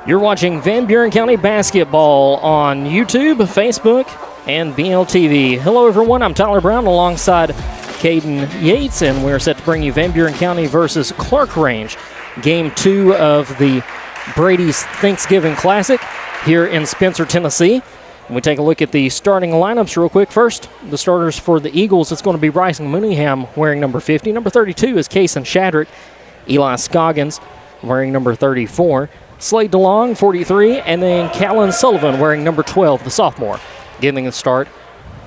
You're watching Van Buren County basketball on YouTube, Facebook, and BLTV. Hello, everyone. I'm Tyler Brown alongside Caden Yates, and we're set to bring you Van Buren County versus Clarkrange, Game 2 of the Brady's Thanksgiving Classic here in Spencer, Tennessee. We take a look at the starting lineups real quick. First, the starters for the Eagles, it's going to be Bryson Mooneyham wearing number 50. Number 32 is Kason Shadrick. Eli Scoggins wearing number 34. Slade DeLong, 43, and then Callan Sullivan wearing number 12, the sophomore, getting a start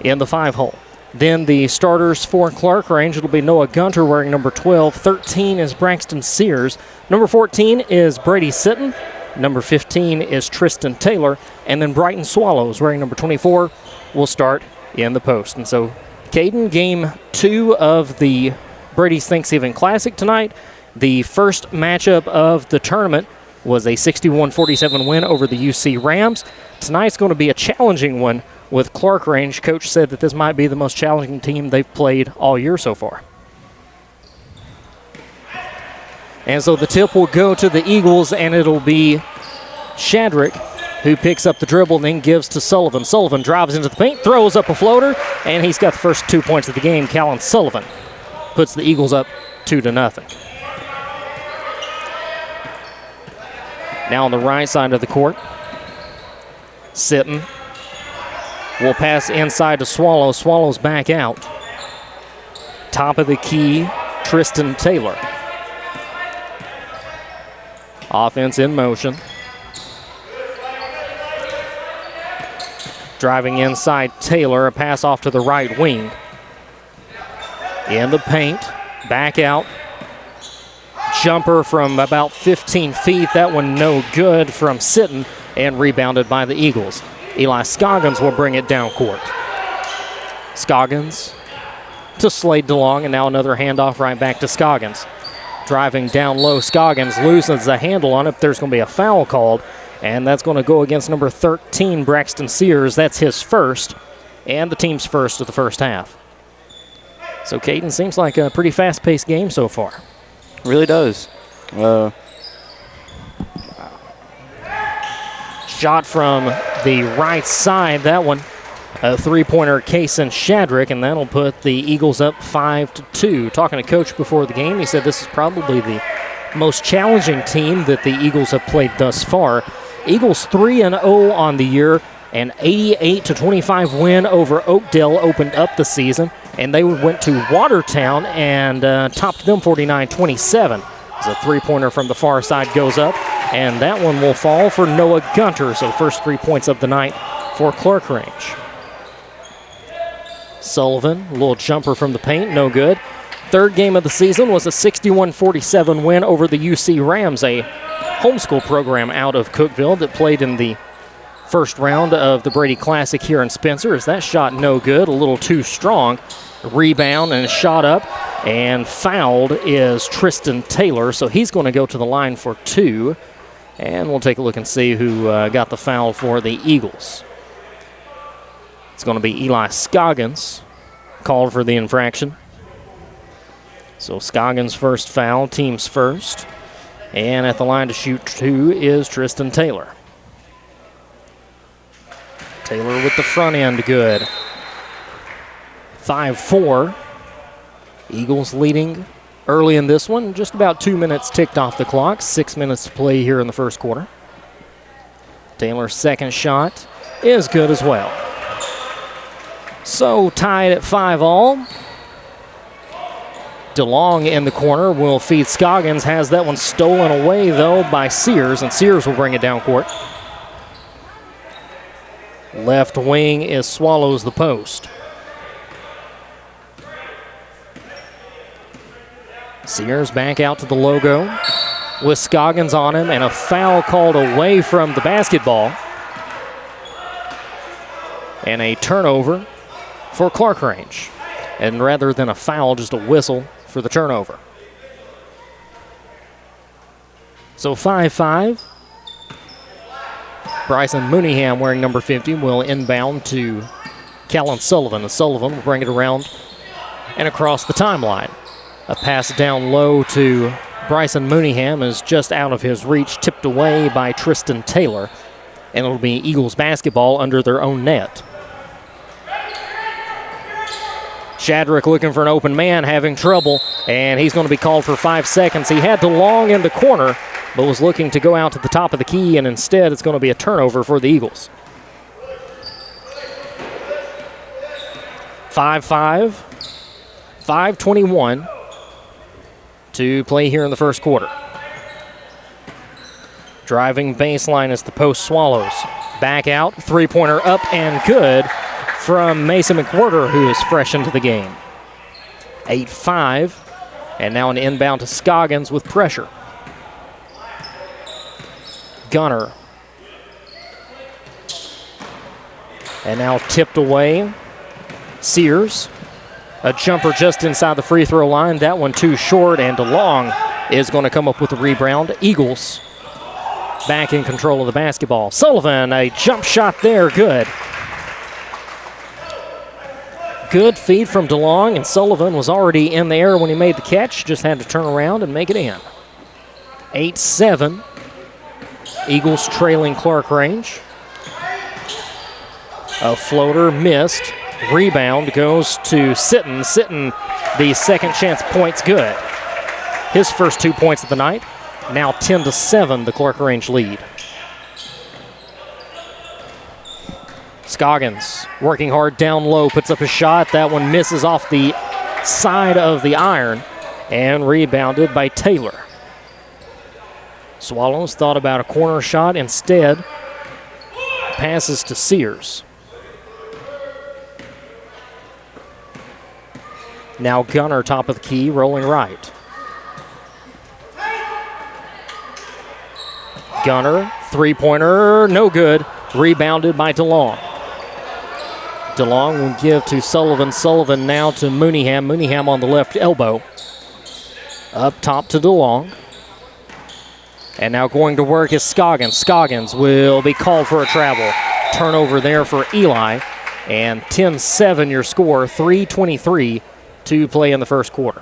in the 5-hole. Then the starters for Clarkrange, it'll be Noah Gunter wearing number 12. 13 is Braxton Sears. Number 14 is Brady Sitton. Number 15 is Tristan Taylor. And then Brighton Swallows wearing number 24 will start in the post. And so, Caden, Game 2 of the Brady's Thanksgiving Classic tonight. The first matchup of the tournament was a 61-47 win over the UC Rams. Tonight's going to be a challenging one with Clarkrange. Coach said that this might be the most challenging team they've played all year so far. And so the tip will go to the Eagles, and it'll be Shadrick who picks up the dribble and then gives to Sullivan. Sullivan drives into the paint, throws up a floater, and he's got the first 2 points of the game. Callan Sullivan puts the Eagles up 2-0. Now on the right side of the court, Sitton will pass inside to Swallows. Swallows back out. Top of the key, Tristan Taylor. Offense in motion. Driving inside Taylor, a pass off to the right wing. In the paint, back out. Jumper from about 15 feet. That one no good from Sitton and rebounded by the Eagles. Eli Scoggins will bring it down court. Scoggins to Slade DeLong, and now another handoff right back to Scoggins. Driving down low, Scoggins loses the handle on it. There's going to be a foul called, and that's going to go against number 13, Braxton Sears. That's his first, and the team's first of the first half. So Caden, seems like a pretty fast-paced game so far. Really does. Shot from the right side. That one, a three-pointer, Kason Shadrick, and that'll put the Eagles up 5-2. Talking to Coach before the game, he said this is probably the most challenging team that the Eagles have played thus far. Eagles 3-0 on the year. An 88-25 win over Oakdale opened up the season, and they went to Watertown and topped them 49-27. As a three-pointer from the far side goes up, and that one will fall for Noah Gunter. So first 3 points of the night for Clarkrange. Sullivan, a little jumper from the paint, no good. Third game of the season was a 61-47 win over the UC Rams, a homeschool program out of Cookeville that played in the first round of the Brady Classic here in Spencer. Is that shot no good, a little too strong. Rebound and shot up, and fouled is Tristan Taylor, so he's going to go to the line for 2. And we'll take a look and see who got the foul for the Eagles. It's going to be Eli Scoggins called for the infraction. So Scoggins' first foul, team's first. And at the line to shoot 2 is Tristan Taylor. Taylor with the front end, good. 5-4. Eagles leading early in this one. Just about 2 minutes ticked off the clock. 6 minutes to play here in the first quarter. Taylor's second shot is good as well. So tied at 5-all. DeLong in the corner will feed Scoggins. Has that one stolen away, though, by Sears, and Sears will bring it down court. Left wing is Swallows the post. Sears back out to the logo with Scoggins on him, and a foul called away from the basketball. And a turnover for Clarkrange. And rather than a foul, just a whistle for the turnover. So 5-5. Bryson Mooneyham, wearing number 50, will inbound to Callan Sullivan. And Sullivan will bring it around and across the timeline. A pass down low to Bryson Mooneyham is just out of his reach, tipped away by Tristan Taylor. And it'll be Eagles basketball under their own net. Shadrick looking for an open man, having trouble, and he's going to be called for 5 seconds. He had DeLong in the corner, but was looking to go out to the top of the key, and instead it's going to be a turnover for the Eagles. 5-5, 5:21 to play here in the first quarter. Driving baseline is the Post Swallows. Back out, three-pointer up and good from Mason McWhirter, who is fresh into the game. 8-5, and now an inbound to Scoggins with pressure. Gunner. And now tipped away. Sears. A jumper just inside the free throw line. That one too short, and DeLong is going to come up with the rebound. Eagles back in control of the basketball. Sullivan, a jump shot there, good. Good feed from DeLong, and Sullivan was already in the air when he made the catch. Just had to turn around and make it in. 8-7. Eagles trailing Clarkrange. A floater missed. Rebound goes to Sitton. Sitton, the second chance point's good. His first 2 points of the night. Now 10-7, the Clarkrange lead. Scoggins working hard down low, puts up a shot. That one misses off the side of the iron and rebounded by Taylor. Swallows thought about a corner shot. Instead, passes to Sears. Now Gunner, top of the key, rolling right. Gunner, three-pointer, no good. Rebounded by DeLong. DeLong will give to Sullivan. Sullivan now to Mooneyham. Mooneyham on the left elbow. Up top to DeLong. And now going to work is Scoggins. Scoggins will be called for a travel. Turnover there for Eli. And 10-7 your score, 3:23 to play in the first quarter.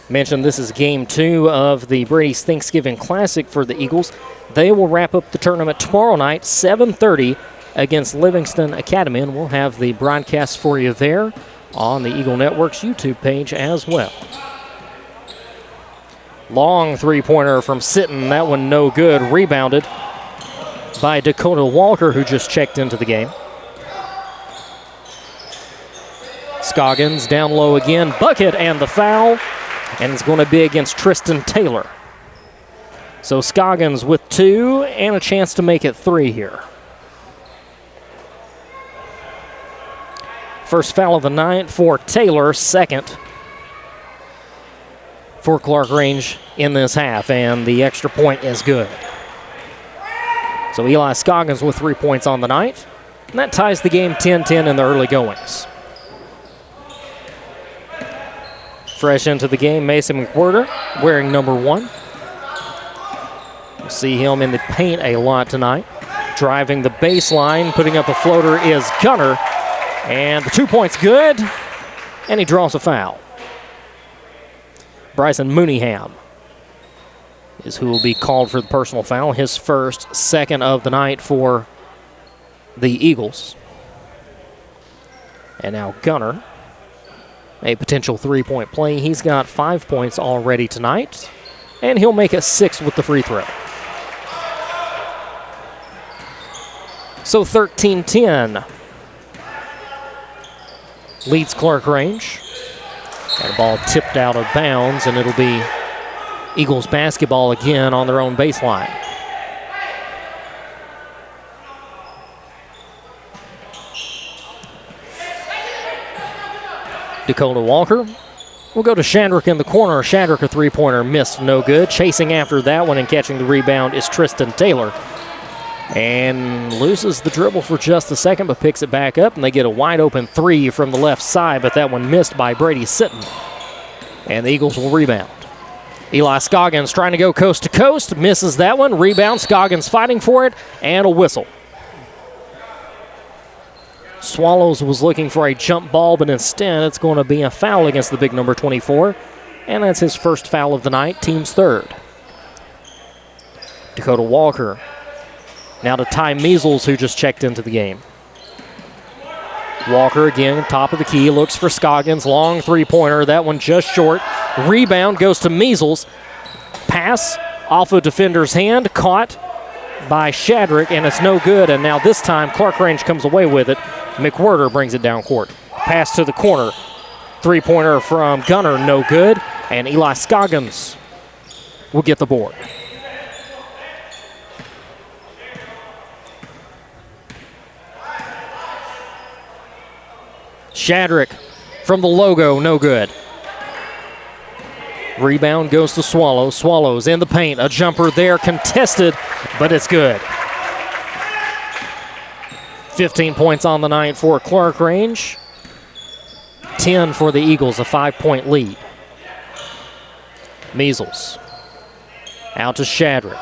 Mentioned this is game 2 of the Brady's Thanksgiving Classic for the Eagles. They will wrap up the tournament tomorrow night, 7:30 against Livingston Academy, and we'll have the broadcast for you there on the Eagle Network's YouTube page as well. Long three-pointer from Sitton. That one no good. Rebounded by Dakota Walker, who just checked into the game. Scoggins down low again. Bucket and the foul. And it's going to be against Tristan Taylor. So Scoggins with 2 and a chance to make it 3 here. First foul of the night for Taylor, second for Clarkrange in this half, and the extra point is good. So Eli Scoggins with 3 points on the night, and that ties the game 10-10 in the early goings. Fresh into the game, Mason McWhirter, wearing number 1. We'll see him in the paint a lot tonight. Driving the baseline, putting up a floater is Gunner. And the 2 points good, and he draws a foul. Bryson Mooneyham is who will be called for the personal foul. His first, second of the night for the Eagles. And now Gunner, a potential three-point play. He's got 5 points already tonight, and he'll make it 6 with the free throw. So 13-10 leads Clarkrange. That ball tipped out of bounds, and it'll be Eagles basketball again on their own baseline. Dakota Walker will go to Shadrick in the corner. Shadrick, a three-pointer, missed, no good. Chasing after that one and catching the rebound is Tristan Taylor. And loses the dribble for just a second, but picks it back up, and they get a wide-open 3 from the left side, but that one missed by Brady Sitton. And the Eagles will rebound. Eli Scoggins trying to go coast to coast, misses that one. Rebound, Scoggins fighting for it, and a whistle. Swallows was looking for a jump ball, but instead it's going to be a foul against the big number 24. and that's his first foul of the night, team's third. Dakota Walker now to Ty Measles, who just checked into the game. Walker again, top of the key, looks for Scoggins, long three-pointer, that one just short. Rebound goes to Measles. Pass off a defender's hand, caught by Shadrick, and it's no good, and now this time Clarkrange comes away with it. McWhirter brings it down court. Pass to the corner. Three-pointer from Gunner, no good, and Eli Scoggins will get the board. Shadrick from the logo, no good. Rebound goes to Swallows. Swallows in the paint. A jumper there, contested, but it's good. 15 points on the night for Clarkrange. 10 for the Eagles, a 5-point lead. Measles out to Shadrick.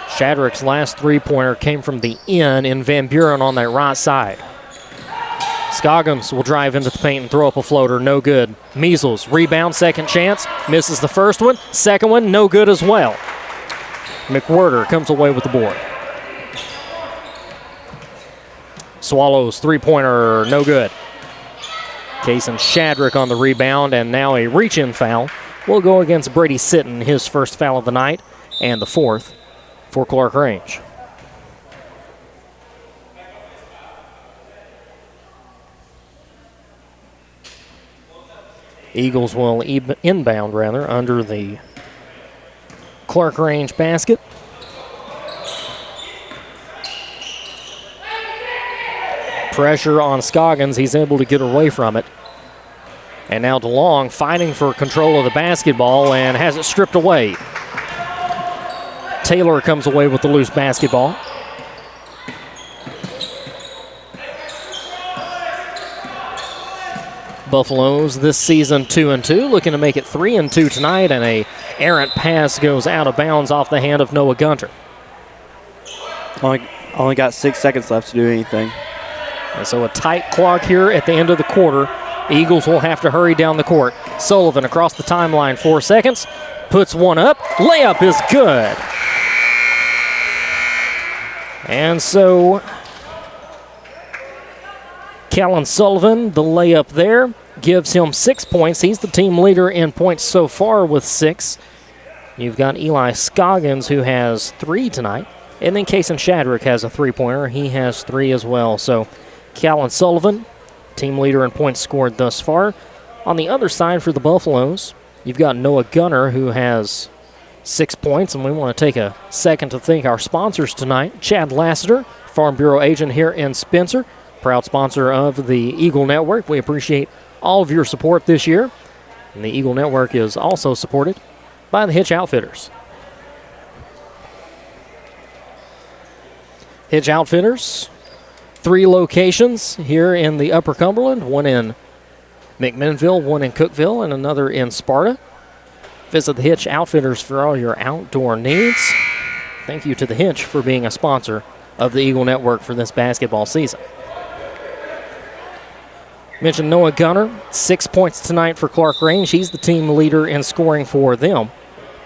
Shadrick's last three-pointer came from the in Van Buren on that right side. Scoggins will drive into the paint and throw up a floater, no good. Measles, rebound, second chance, misses the first one. Second one, no good as well. McWhirter comes away with the board. Swallows, three-pointer, no good. Kason Shadrick on the rebound, and now a reach-in foul will go against Brady Sitton, his first foul of the night, and the fourth for Clarkrange. Eagles will inbound, under the Clarkrange basket. Pressure on Scoggins. He's able to get away from it. And now DeLong fighting for control of the basketball and has it stripped away. Taylor comes away with the loose basketball. Buffaloes this season 2-2, looking to make it 3-2 tonight, and a errant pass goes out of bounds off the hand of Noah Gunter. Only got 6 seconds left to do anything. And so a tight clock here at the end of the quarter. Eagles will have to hurry down the court. Sullivan across the timeline, 4 seconds, puts one up. Layup is good. And so Callan Sullivan, the layup there, gives him 6 points. He's the team leader in points so far with 6. You've got Eli Scoggins, who has 3 tonight. And then Kason Shadrick has a three-pointer. He has 3 as well. So Callan Sullivan, team leader in points scored thus far. On the other side for the Buffaloes, you've got Noah Gunner, who has 6 points. And we want to take a second to thank our sponsors tonight. Chad Lassiter, Farm Bureau agent here in Spencer, proud sponsor of the Eagle Network. We appreciate all of your support this year. And the Eagle Network is also supported by the Hitch Outfitters. Hitch Outfitters, 3 locations here in the Upper Cumberland, one in McMinnville, one in Cookeville, and another in Sparta. Visit the Hitch Outfitters for all your outdoor needs. Thank you to the Hitch for being a sponsor of the Eagle Network for this basketball season. Mentioned Noah Gunner, 6 points tonight for Clarkrange. He's the team leader in scoring for them.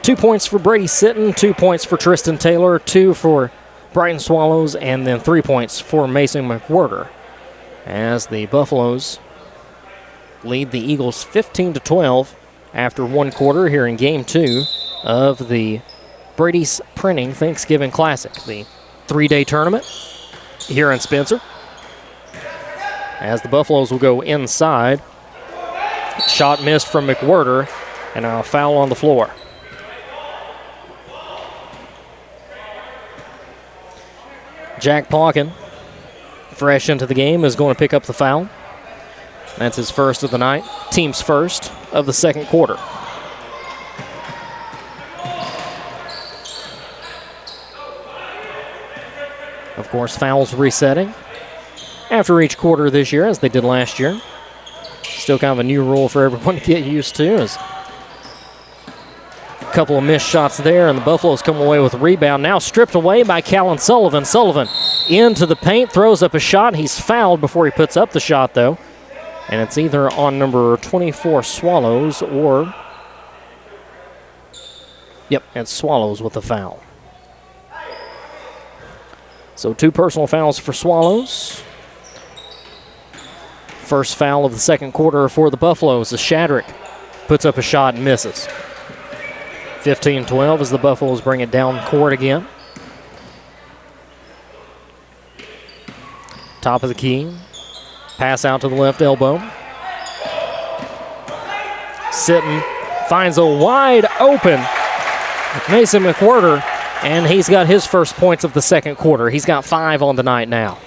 2 points for Brady Sitton, 2 points for Tristan Taylor, 2 for Brighton Swallows, and then 3 points for Mason McWhirter, as the Buffaloes lead the Eagles 15-12 after 1 quarter here in Game 2 of the Brady's Printing Thanksgiving Classic, the 3-day tournament here in Spencer. As the Buffaloes will go inside. Shot missed from McWhirter, and a foul on the floor. Jack Pauken, fresh into the game, is going to pick up the foul. That's his first of the night, team's first of the second quarter. Of course, fouls resetting after each quarter this year, as they did last year. Still kind of a new rule for everyone to get used to. As a couple of missed shots there, and the Buffaloes come away with a rebound. Now stripped away by Callan Sullivan. Sullivan into the paint, throws up a shot. He's fouled before he puts up the shot, though. And it's either on number 24 Swallows or Yep, and Swallows with the foul. So 2 personal fouls for Swallows. First foul of the second quarter for the Buffaloes as Shadrick puts up a shot and misses. 15-12 as the Buffaloes bring it down court again. Top of the key. Pass out to the left elbow. Sitton finds a wide open Mason McWhirter, and he's got his first points of the second quarter. He's got 5 on the night now.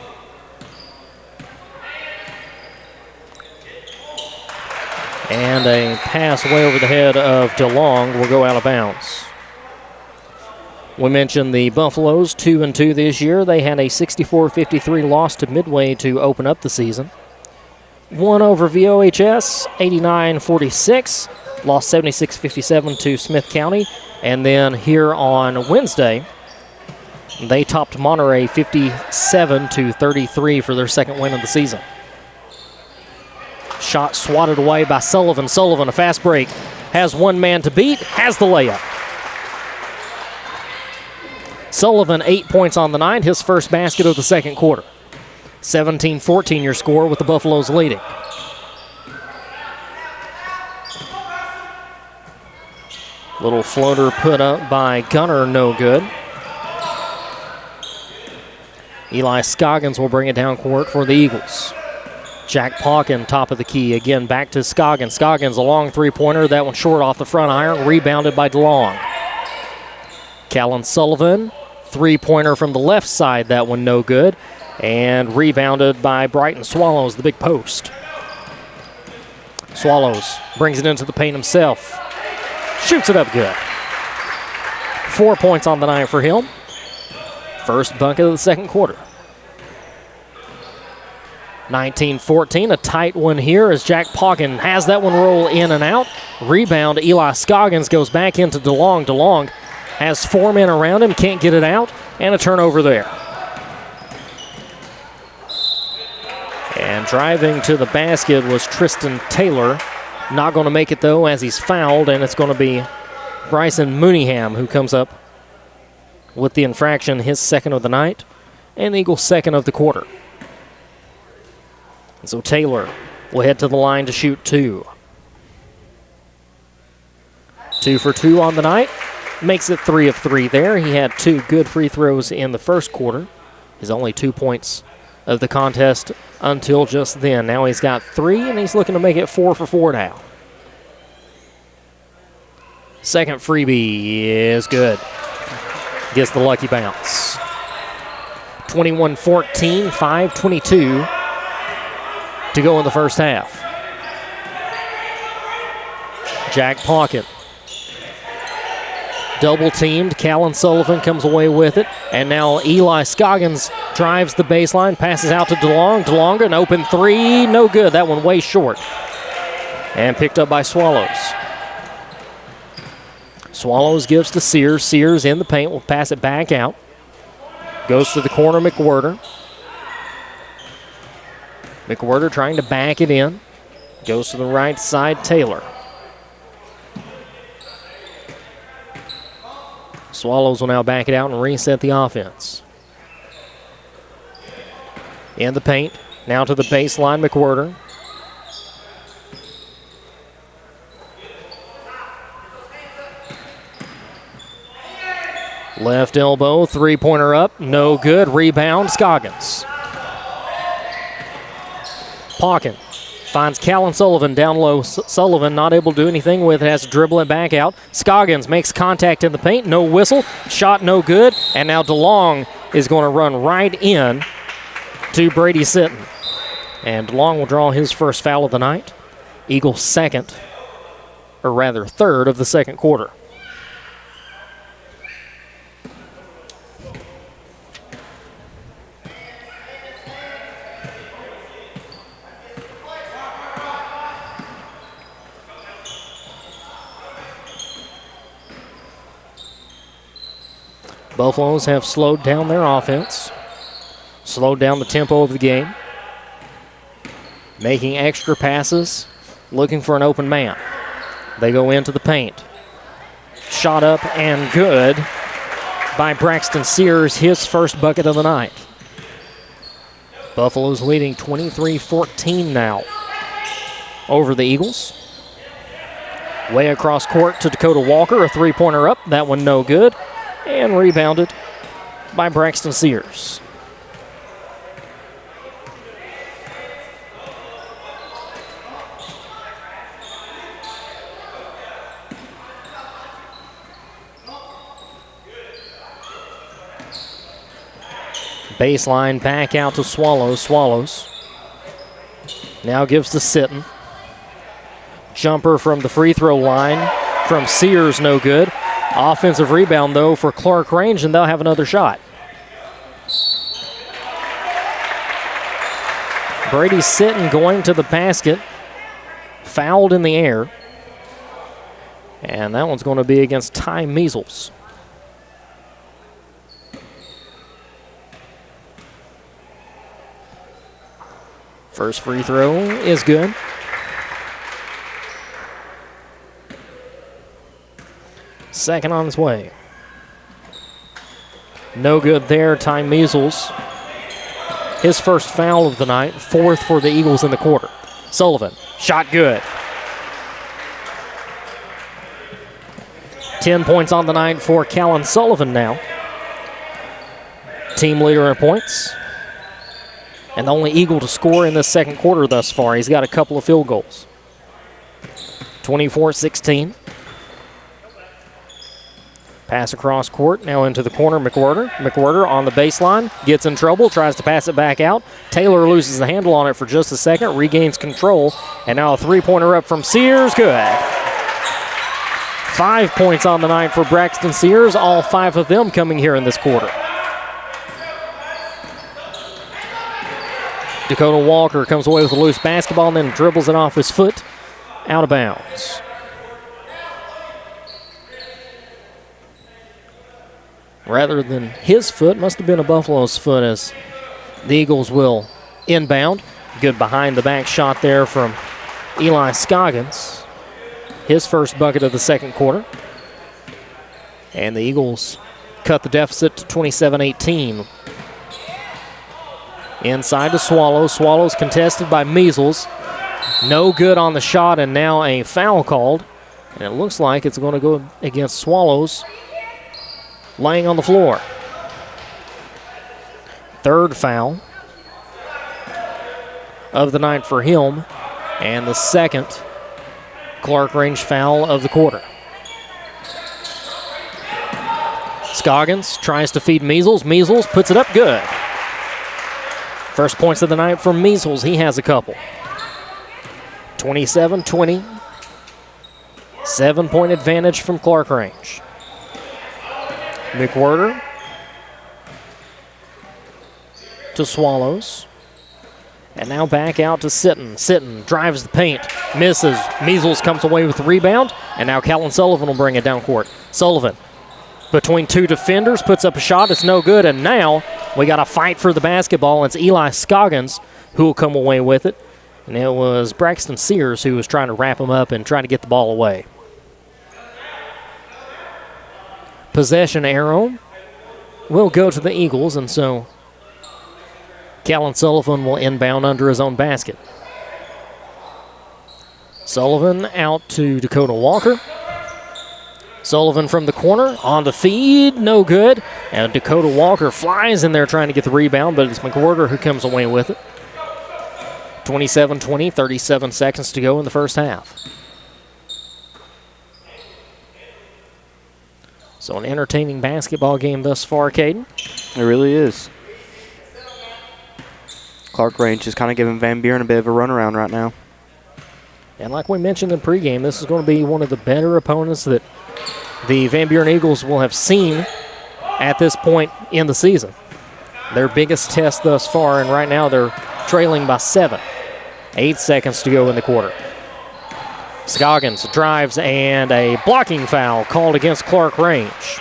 And a pass way over the head of DeLong will go out of bounds. We mentioned the Buffaloes 2-2 this year. They had a 64-53 loss to Midway to open up the season. Won over VBHS 89-46, lost 76-57 to Smith County. And then here on Wednesday, they topped Monterey 57-33 for their second win of the season. Shot swatted away by Sullivan. Sullivan, a fast break, has one man to beat, has the layup. Sullivan, 8 points on the night, his first basket of the second quarter. 17-14 your score with the Buffaloes leading. Little floater put up by Gunner, no good. Eli Scoggins will bring it down court for the Eagles. Jack Pawkin, top of the key. Again, back to Scoggins. Scoggins, a long three-pointer. That one short off the front iron. Rebounded by DeLong. Callan Sullivan, three-pointer from the left side. That one no good. And rebounded by Brighton Swallows, the big post. Swallows brings it into the paint himself. Shoots it up good. 4 points on the night for him. First bucket of the second quarter. 19-14, a tight one here as Jack Pawkin has that one roll in and out. Rebound, Eli Scoggins goes back into DeLong. DeLong has 4 men around him, can't get it out, and a turnover there. And driving to the basket was Tristan Taylor. Not going to make it, though, as he's fouled, and it's going to be Bryson Mooneyham who comes up with the infraction, his second of the night, and the Eagles' second of the quarter. And so Taylor will head to the line to shoot 2. 2 for 2 on the night. Makes it 3 of 3 there. He had 2 good free throws in the first quarter. His only 2 points of the contest until just then. Now he's got 3, and he's looking to make it 4 for 4 now. Second freebie is good. Gets the lucky bounce. 21-14, 5:22 to go in the first half. Jack Pawkin. Double teamed. Callan Sullivan comes away with it. And now Eli Scoggins drives the baseline, passes out to DeLong. DeLong, an open 3, no good. That one way short. And picked up by Swallows. Swallows gives to Sears. Sears in the paint, will pass it back out. Goes to the corner, McWhirter. McWhirter trying to back it in. Goes to the right side, Taylor. Swallows will now back it out and reset the offense. In the paint, now to the baseline, McWhirter. Left elbow, three-pointer up, no good. Rebound, Scoggins. Pawkin finds Callan Sullivan down low. Sullivan not able to do anything with it, has to dribble it back out. Scoggins makes contact in the paint, no whistle. Shot no good, and now DeLong is going to run right in to Brady Sitton. And DeLong will draw his first foul of the night. Eagles second, or rather third of the second quarter. Buffaloes have slowed down their offense, slowed down the tempo of the game, making extra passes, looking for an open man. They go into the paint. shot up and good by Braxton Sears, his first bucket of the night. Buffalo's leading 23-14 now over the Eagles. Way across court to Dakota Walker, a three-pointer up. That one no good. And rebounded by Braxton Sears. Baseline back out to Swallows. Swallows now gives to Sitton. Jumper from the free throw line from Sears, no good. Offensive rebound, though, for Clarkrange, and they'll have another shot. Brady Sitton going to the basket. Fouled in the air. And that one's going to be against Ty Measles. First free throw is good. Second on his way. No good there, Ty Measles. His first foul of the night, fourth for the Eagles in the quarter. Sullivan, shot good. 10 points on the night for Callan Sullivan now. Team leader in points. And the only Eagle to score in this second quarter thus far. He's got a couple of field goals. 24-16. Pass across court, now into the corner, McWhirter. McWhirter on the baseline, gets in trouble, tries to pass it back out. Taylor loses the handle on it for just a second, regains control, and now a three-pointer up from Sears, good. 5 points on the night for Braxton Sears, all 5 of them coming here in this quarter. Dakota Walker comes away with a loose basketball and then dribbles it off his foot, out of bounds. Rather than his foot, must have been a Buffalo's foot, as the Eagles will inbound. Good behind-the-back shot there from Eli Scoggins. His first bucket of the second quarter. And the Eagles cut the deficit to 27-18. Inside to Swallows. Swallows contested by Measles. No good on the shot, and now a foul called. And it looks like it's going to go against Swallows, laying on the floor. Third foul of the night for him, and the second Clarkrange foul of the quarter. Scoggins tries to feed Measles. Measles puts it up good. First points of the night for Measles. He has a couple. 27-20. 7-point advantage from Clarkrange. McWhirter to Swallows. And now back out to Sitton. Sitton drives the paint, misses. Measles comes away with the rebound, and now Callan Sullivan will bring it down court. Sullivan between two defenders, puts up a shot. It's no good, and now we got a fight for the basketball. It's Eli Scoggins who will come away with it. And it was Braxton Sears who was trying to wrap him up and try to get the ball away. Possession arrow will go to the Eagles, and so Callan Sullivan will inbound under his own basket. Sullivan out to Dakota Walker. Sullivan from the corner, on the feed, no good. And Dakota Walker flies in there trying to get the rebound, but it's McWhirter who comes away with it. 27-20, 37 seconds to go in the first half. So an entertaining basketball game thus far, Caden. It really is. Clarkrange is kind of giving Van Buren a bit of a runaround right now. And like we mentioned in pregame, this is going to be one of the better opponents that the Van Buren Eagles will have seen at this point in the season. Their biggest test thus far, and right now they're trailing by 7. 8 seconds to go in the quarter. Scoggins drives, and a blocking foul called against Clarkrange.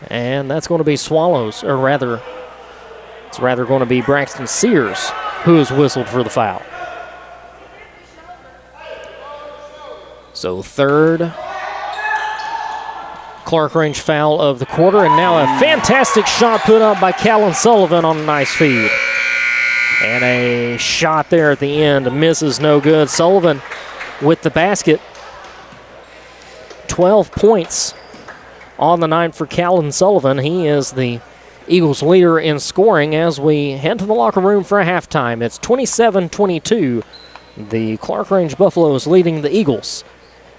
And that's going to be Swallows, or rather, it's rather going to be Braxton Sears who is whistled for the foul. So third Clarkrange foul of the quarter, and now a fantastic shot put up by Callan Sullivan on a nice feed. And a shot there at the end misses, no good. Sullivan with the basket. 12 points on the night for Callan Sullivan. He is the Eagles leader in scoring as we head to the locker room for a halftime. It's 27-22. The Clarkrange Buffaloes leading the Eagles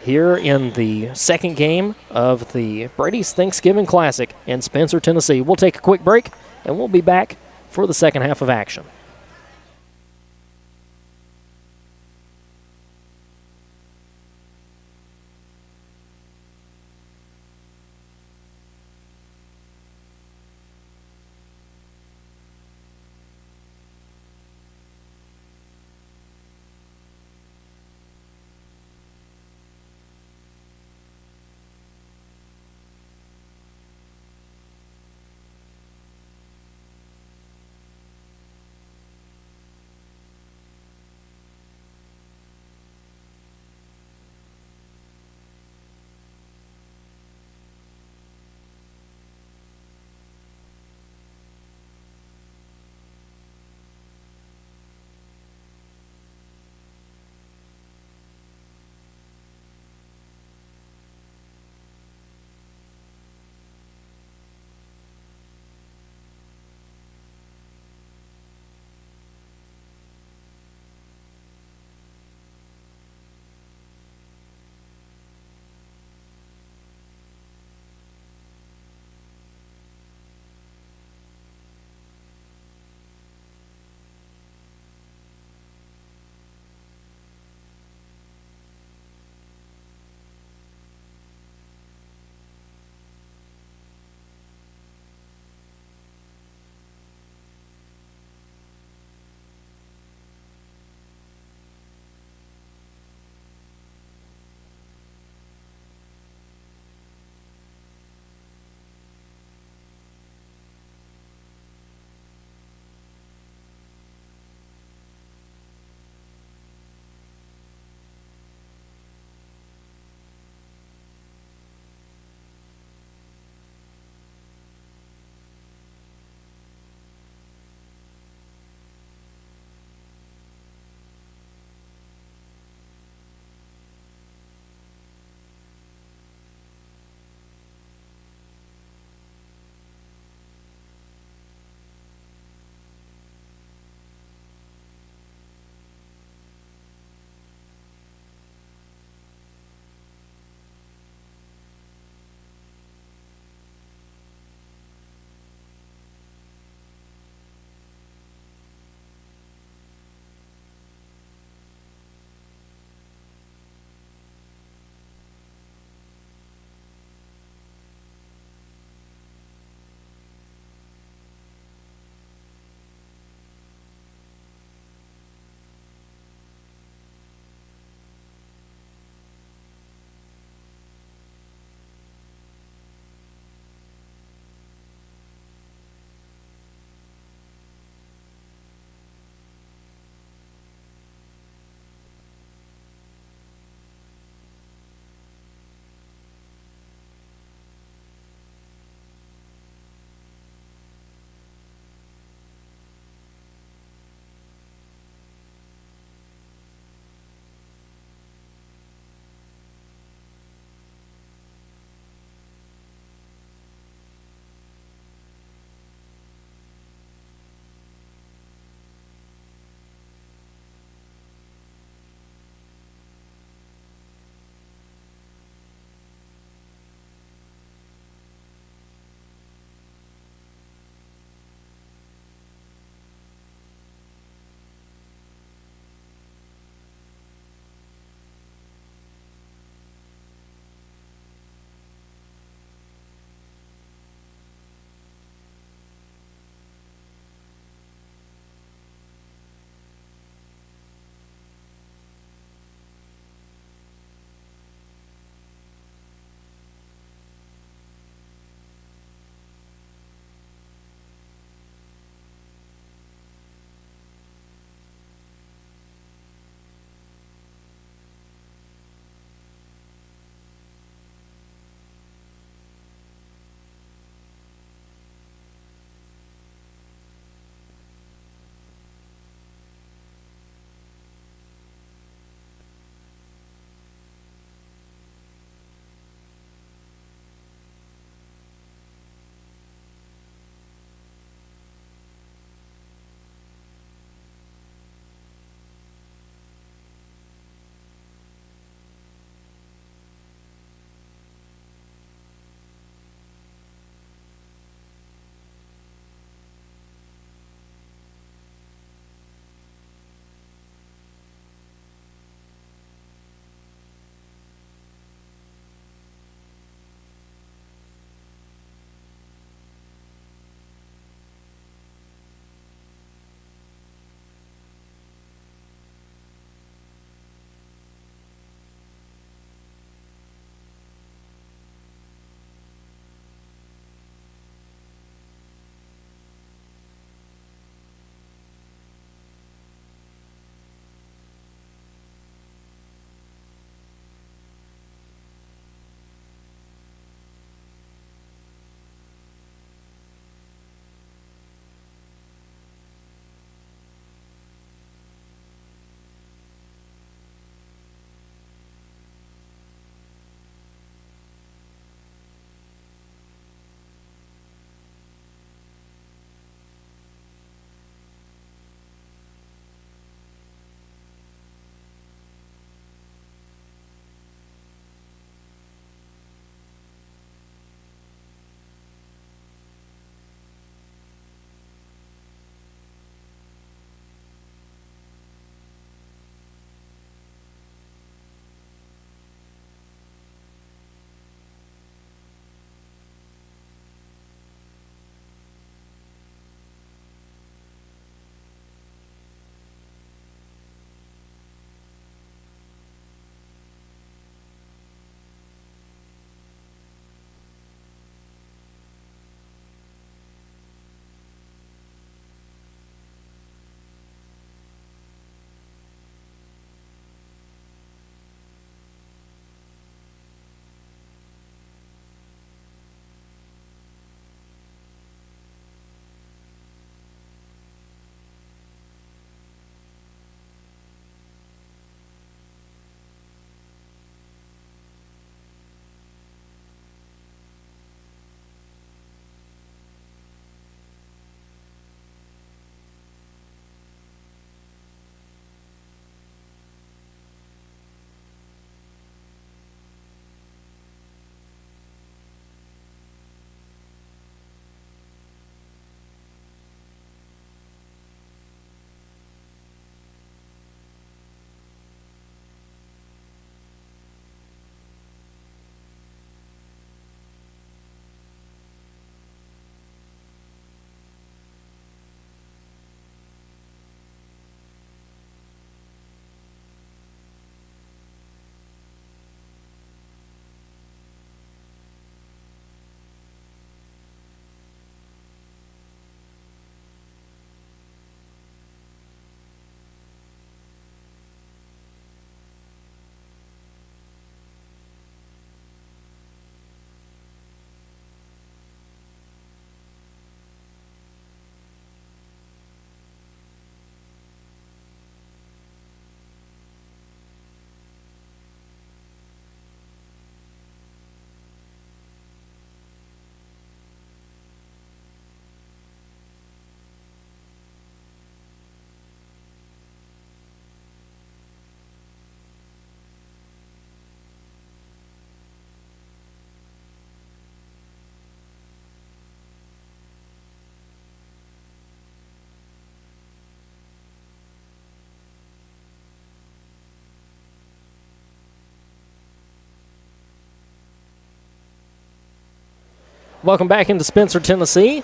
here in the second game of the Brady's Thanksgiving Classic in Spencer, Tennessee. We'll take a quick break, and we'll be back for the second half of action. Welcome back into Spencer, Tennessee.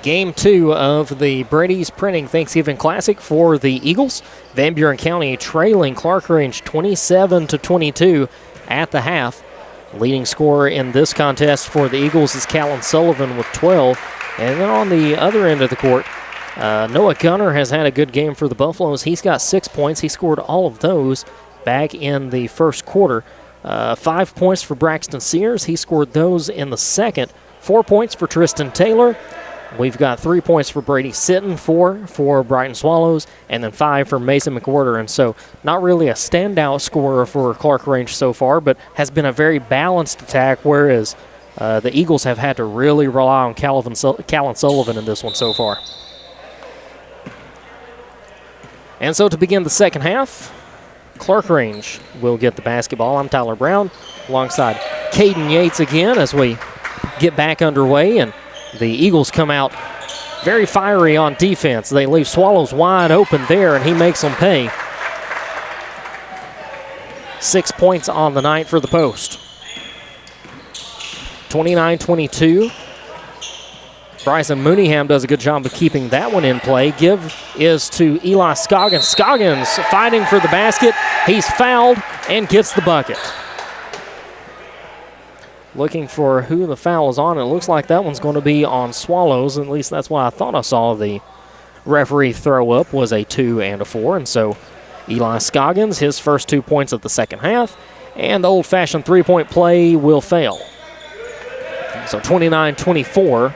Game 2 of the Brady's Printing Thanksgiving Classic for the Eagles. Van Buren County trailing Clarkrange 27-22 at the half. Leading scorer in this contest for the Eagles is Callan Sullivan with 12. And then on the other end of the court, Noah Gunner has had a good game for the Buffaloes. He's got 6 points. He scored all of those back in the first quarter. 5 points for Braxton Sears. He scored those in the second. 4 points for Tristan Taylor. We've got 3 points for Brady Sitton, 4 for Brighton Swallows, and then 5 for Mason McWhirter. And so not really a standout scorer for Clarkrange so far, but has been a very balanced attack, whereas the Eagles have had to really rely on Callan Sullivan in this one so far. And so to begin the second half, Clarkrange will get the basketball. I'm Tyler Brown alongside Caden Yates again as we get back underway, and the Eagles come out very fiery on defense. They leave Swallows wide open there, and he makes them pay. 6 points on the night for the post. 29-22. Bryson Mooneyham does a good job of keeping that one in play. Give is to Eli Scoggins. Scoggins fighting for the basket. He's fouled and gets the bucket. Looking for who the foul is on. It looks like that one's going to be on Swallows. At least that's what I thought I saw the referee throw up, was a 2 and a 4. And so Eli Scoggins, his first 2 points of the second half, and the old-fashioned three-point play will fail. So 29-24,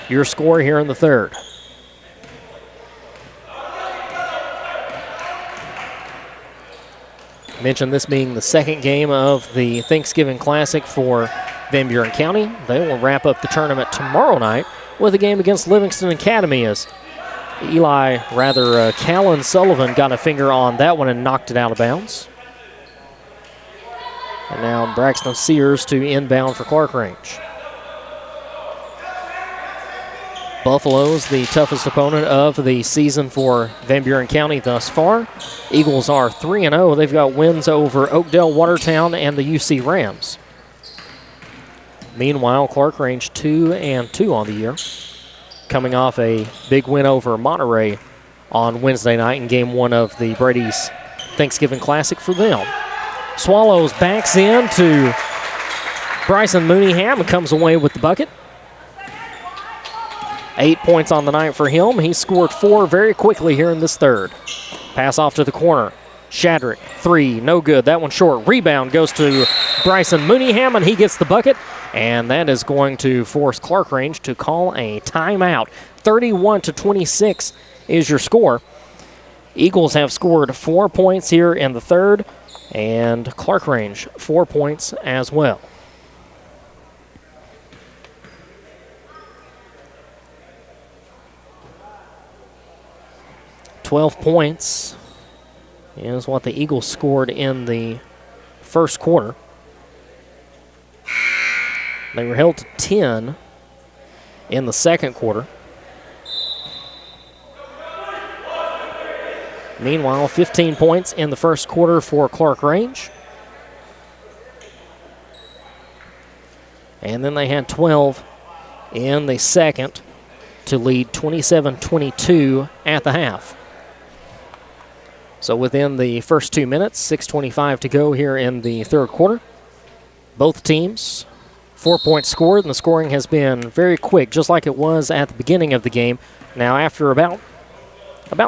your score here in the third. Mentioned this being the second game of the Thanksgiving Classic for Van Buren County. They will wrap up the tournament tomorrow night with a game against Livingston Academy, as Callan Sullivan got a finger on that one and knocked it out of bounds. And now Braxton Sears to inbound for Clarkrange. Buffalo's the toughest opponent of the season for Van Buren County thus far. Eagles are 3-0. They've got wins over Oakdale, Watertown, and the UC Rams. Meanwhile, Clarkrange 2-2 on the year, coming off a big win over Monterey on Wednesday night in Game 1 of the Brady's Thanksgiving Classic for them. Swallows backs in to Bryson Mooneyham and comes away with the bucket. 8 points on the night for him. He scored 4 very quickly here in this third. Pass off to the corner. Shadrick, 3, no good. That one short. Rebound goes to Bryson Mooneyham, and he gets the bucket. And that is going to force Clarkrange to call a timeout. 31-26 is your score. Eagles have scored 4 points here in the third, and Clarkrange 4 points as well. $12 points is what the Eagles scored in the first quarter. They were held to 10 in the second quarter. Meanwhile, 15 points in the first quarter for Clarkrange. And then they had 12 in the second to lead 27-22 at the half. So within the first 2 minutes, 6:25 to go here in the third quarter. Both teams, 4 points scored, and the scoring has been very quick, just like it was at the beginning of the game. Now, after about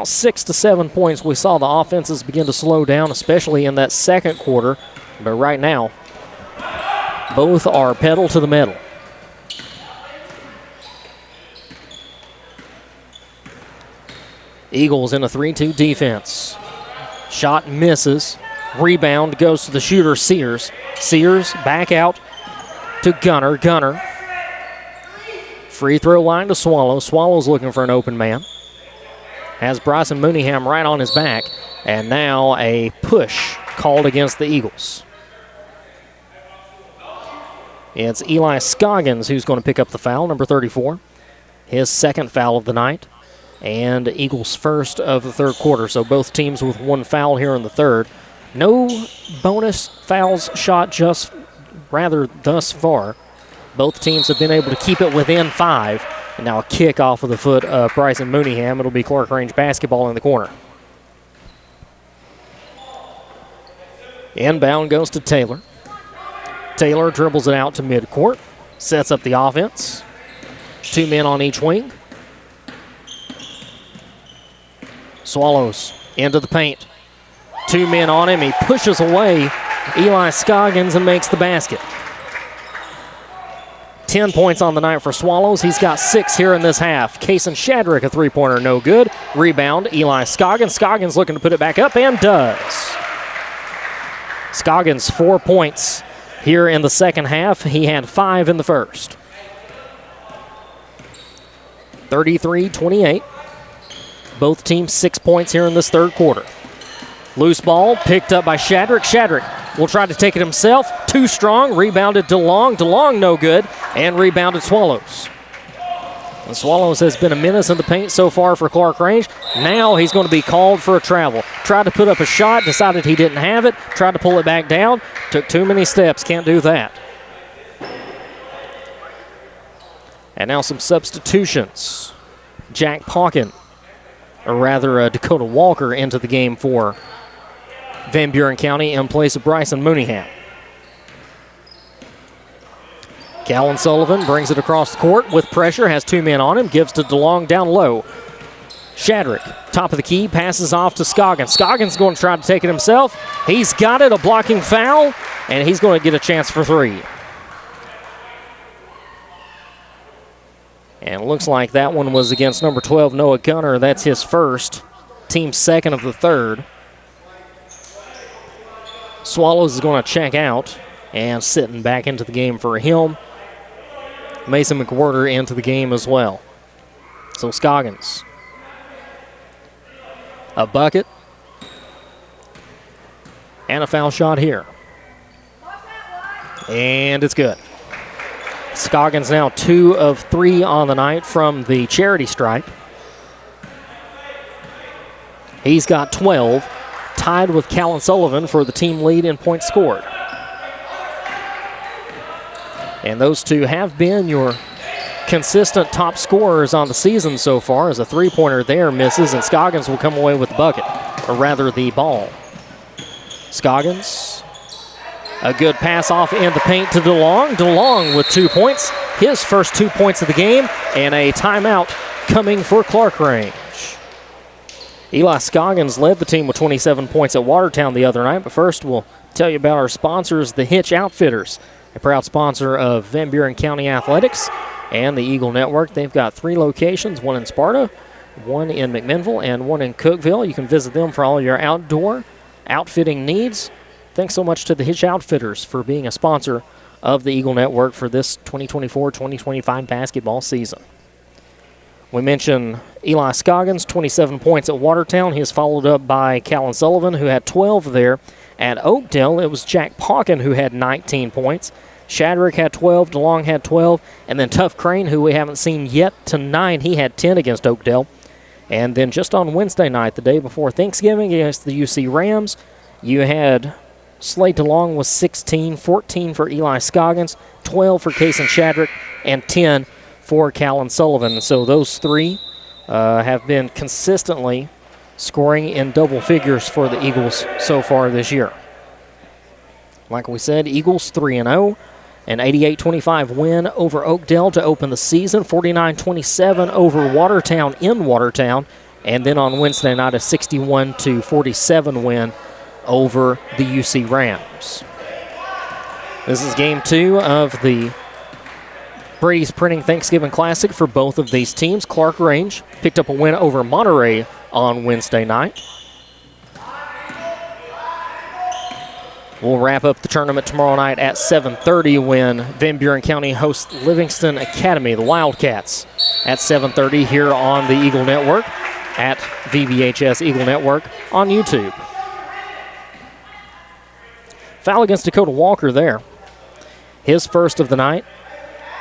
6 to 7 points, we saw the offenses begin to slow down, especially in that second quarter. But right now, both are pedal to the metal. Eagles in a 3-2 defense. Shot misses. Rebound goes to the shooter, Sears. Sears back out to Gunner. Gunner. Free throw line to Swallow. Swallow's looking for an open man. Has Bryson Mooneyham right on his back. And now a push called against the Eagles. It's Eli Scoggins who's going to pick up the foul, number 34. His second foul of the night. And Eagles first of the third quarter. So both teams with one foul here in the third. No bonus fouls shot thus far. Both teams have been able to keep it within 5. And now a kick off of the foot of Bryson Mooneyham. It'll be Clarkrange basketball in the corner. Inbound goes to Taylor. Taylor dribbles it out to midcourt. Sets up the offense. 2 men on each wing. Swallows into the paint. 2 men on him. He pushes away Eli Scoggins and makes the basket. 10 points on the night for Swallows. He's got 6 here in this half. Kason Shadrick, a three-pointer, no good. Rebound, Eli Scoggins. Scoggins looking to put it back up and does. Scoggins, 4 points here in the second half. He had 5 in the first. 33-28. Both teams 6 points here in this third quarter. Loose ball picked up by Shadrick. Shadrick will try to take it himself. Too strong. Rebounded DeLong. DeLong no good. And rebounded Swallows. The Swallows has been a menace in the paint so far for Clarkrange. Now he's going to be called for a travel. Tried to put up a shot. Decided he didn't have it. Tried to pull it back down. Took too many steps. Can't do that. And now some substitutions. Jack Pauken, or rather Dakota Walker, into the game for Van Buren County in place of Bryson Mooneyham. Callan Sullivan brings it across the court with pressure, has 2 men on him, gives to DeLong down low. Shadrick, top of the key, passes off to Scoggins. Scoggins going to try to take it himself. He's got it, a blocking foul, and he's going to get a chance for 3. And it looks like that one was against number 12, Noah Gunner. That's his first, team second of the third. Swallows is going to check out, and sitting back into the game for him. Mason McWhorter into the game as well. So Scoggins. A bucket. And a foul shot here. And it's good. Scoggins now 2 of 3 on the night from the charity stripe. He's got 12, tied with Callan Sullivan for the team lead in points scored. And those 2 have been your consistent top scorers on the season so far, as a three-pointer there misses, and Scoggins will come away with the bucket, or rather the ball. Scoggins, a good pass off in the paint to DeLong. DeLong with 2 points, his first 2 points of the game, and a timeout coming for Clarkrange. Eli Scoggins led the team with 27 points at Watertown the other night, but first we'll tell you about our sponsors, the Hitch Outfitters, a proud sponsor of Van Buren County Athletics and the Eagle Network. They've got 3 locations, one in Sparta, one in McMinnville, and one in Cookeville. You can visit them for all your outdoor outfitting needs. Thanks so much to the Hitch Outfitters for being a sponsor of the Eagle Network for this 2024-2025 basketball season. We mentioned Eli Scoggins, 27 points at Watertown. He is followed up by Callan Sullivan, who had 12 there. At Oakdale, it was Jack Pauken who had 19 points. Shadrick had 12, DeLong had 12, and then Tuff Crane, who we haven't seen yet tonight, he had 10 against Oakdale. And then just on Wednesday night, the day before Thanksgiving, against the UC Rams, you had Slade DeLong with 16, 14 for Eli Scoggins, 12 for Kason Shadrick, and 10 for Callan Sullivan. So those 3 have been consistently scoring in double figures for the Eagles so far this year. Like we said, Eagles 3-0, an 88-25 win over Oakdale to open the season, 49-27 over Watertown in Watertown, and then on Wednesday night a 61-47 win over the UC Rams. This is game 2 of the Brady's Printing Thanksgiving Classic for both of these teams. Clarkrange picked up a win over Monterey on Wednesday night. We'll wrap up the tournament tomorrow night at 7:30 when Van Buren County hosts Livingston Academy, the Wildcats, at 7:30 here on the Eagle Network at VBHS Eagle Network on YouTube. Foul against Dakota Walker there. His first of the night.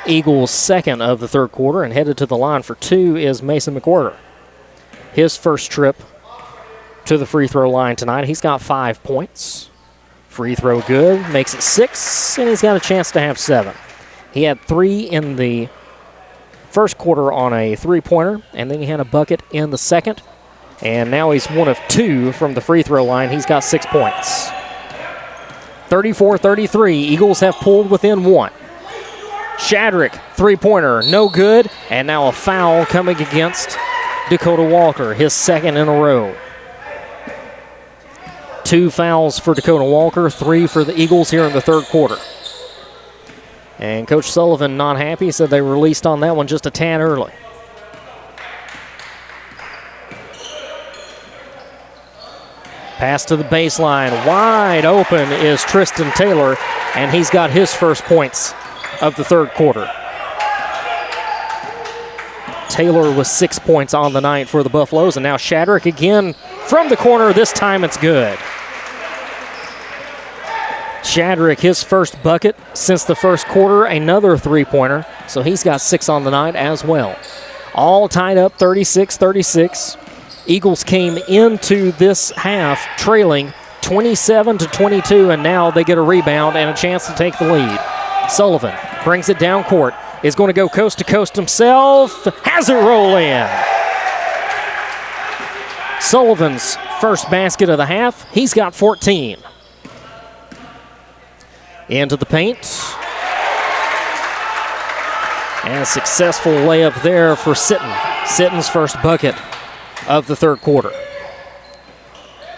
Eagles' second of the third quarter, and headed to the line for 2 is Mason McWhorter. His first trip to the free throw line tonight. He's got 5 points. Free throw good, makes it 6, and he's got a chance to have 7. He had 3 in the first quarter on a three-pointer, and then he had a bucket in the second. And now he's 1 of 2 from the free throw line. He's got 6 points. 34-33. Eagles have pulled within 1. Shadrick, three-pointer, no good. And now a foul coming against Dakota Walker, his second in a row. 2 fouls for Dakota Walker, 3 for the Eagles here in the third quarter. And Coach Sullivan not happy, said they released on that one just a tad early. Pass to the baseline, wide open is Tristan Taylor, and he's got his first points of the third quarter. Taylor with 6 points on the night for the Buffaloes, and now Shadrick again from the corner. This time it's good. Shadrick, his first bucket since the first quarter, another three-pointer, so he's got 6 on the night as well. All tied up 36-36. Eagles came into this half trailing 27-22, and now they get a rebound and a chance to take the lead. Sullivan brings it down court, is going to go coast to coast himself, has it roll in. Sullivan's first basket of the half, he's got 14. Into the paint. And a successful layup there for Sitton. Sitton's first bucket of the third quarter.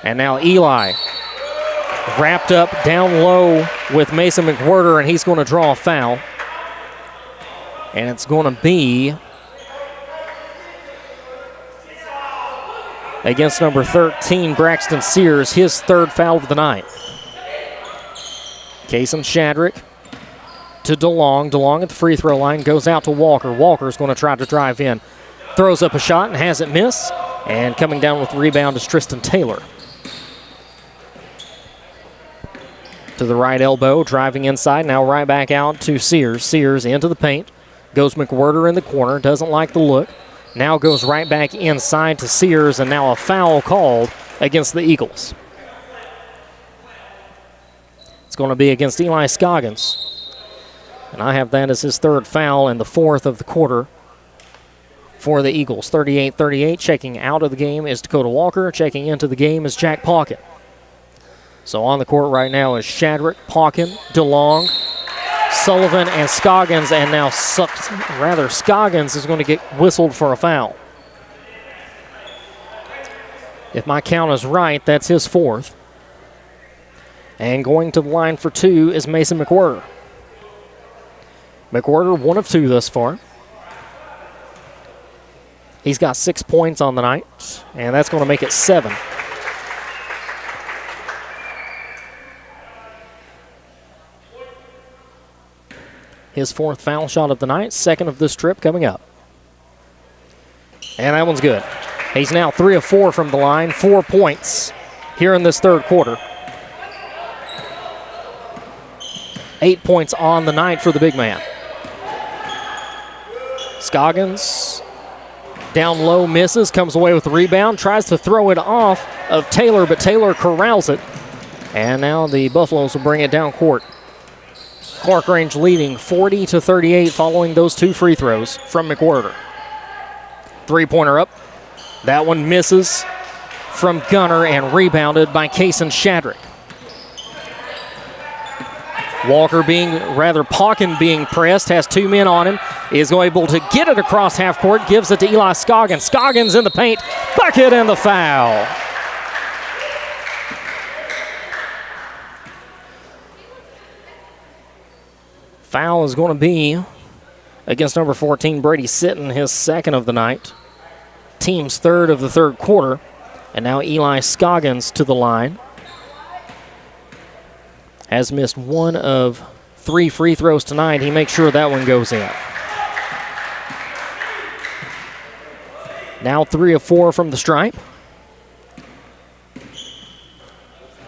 And now Eli wrapped up down low with Mason McWhirter, and he's going to draw a foul. And it's going to be against number 13, Braxton Sears, his third foul of the night. Kason Shadrick to DeLong. DeLong at the free throw line goes out to Walker. Walker's going to try to drive in. Throws up a shot and has it miss. And coming down with the rebound is Tristan Taylor. To the right elbow, driving inside. Now right back out to Sears. Sears into the paint. Goes McWhirter in the corner. Doesn't like the look. Now goes right back inside to Sears. And now a foul called against the Eagles. Going to be against Eli Scoggins. And I have that as his third foul and the fourth of the quarter for the Eagles. 38-38. Checking out of the game is Dakota Walker. Checking into the game is Jack Pauken. So on the court right now is Shadrick, Pauken, DeLong, Sullivan, and Scoggins. And now Scoggins is going to get whistled for a foul. If my count is right, that's his fourth. And going to the line for 2 is Mason McWhirter. McWhirter 1 of 2 thus far. He's got 6 points on the night, and that's going to make it 7. His fourth foul shot of the night, second of this trip coming up. And that one's good. He's now 3 of 4 from the line, 4 points here in this third quarter. 8 points on the night for the big man. Scoggins down low, misses, comes away with the rebound, tries to throw it off of Taylor, but Taylor corrals it. And now the Buffaloes will bring it down court. Clarkrange leading 40-38 following those 2 free throws from McWhirter. Three-pointer up. That one misses from Gunner and rebounded by Kason Shadrick. Walker Pauken being pressed, has 2 men on him, is able to get it across half court, gives it to Eli Scoggins. Scoggins in the paint, bucket and the foul. Foul is going to be against number 14, Brady Sitton, his second of the night. Team's third of the third quarter. And now Eli Scoggins to the line. Has missed 1 of 3 free throws tonight. He makes sure that one goes in. Now 3 of 4 from the stripe.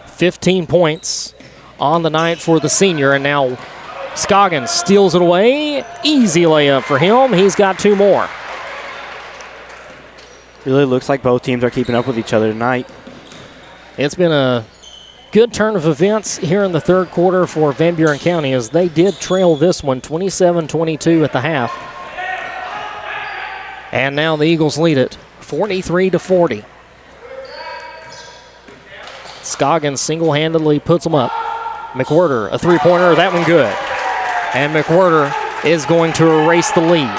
15 points on the night for the senior, and now Scoggins steals it away. Easy layup for him. He's got 2 more. Really looks like both teams are keeping up with each other tonight. It's been a good turn of events here in the third quarter for Van Buren County as they did trail this one 27-22 at the half. And now the Eagles lead it 43-40. Scoggins single-handedly puts them up. McWhirter, a three-pointer, that one good. And McWhirter is going to erase the lead.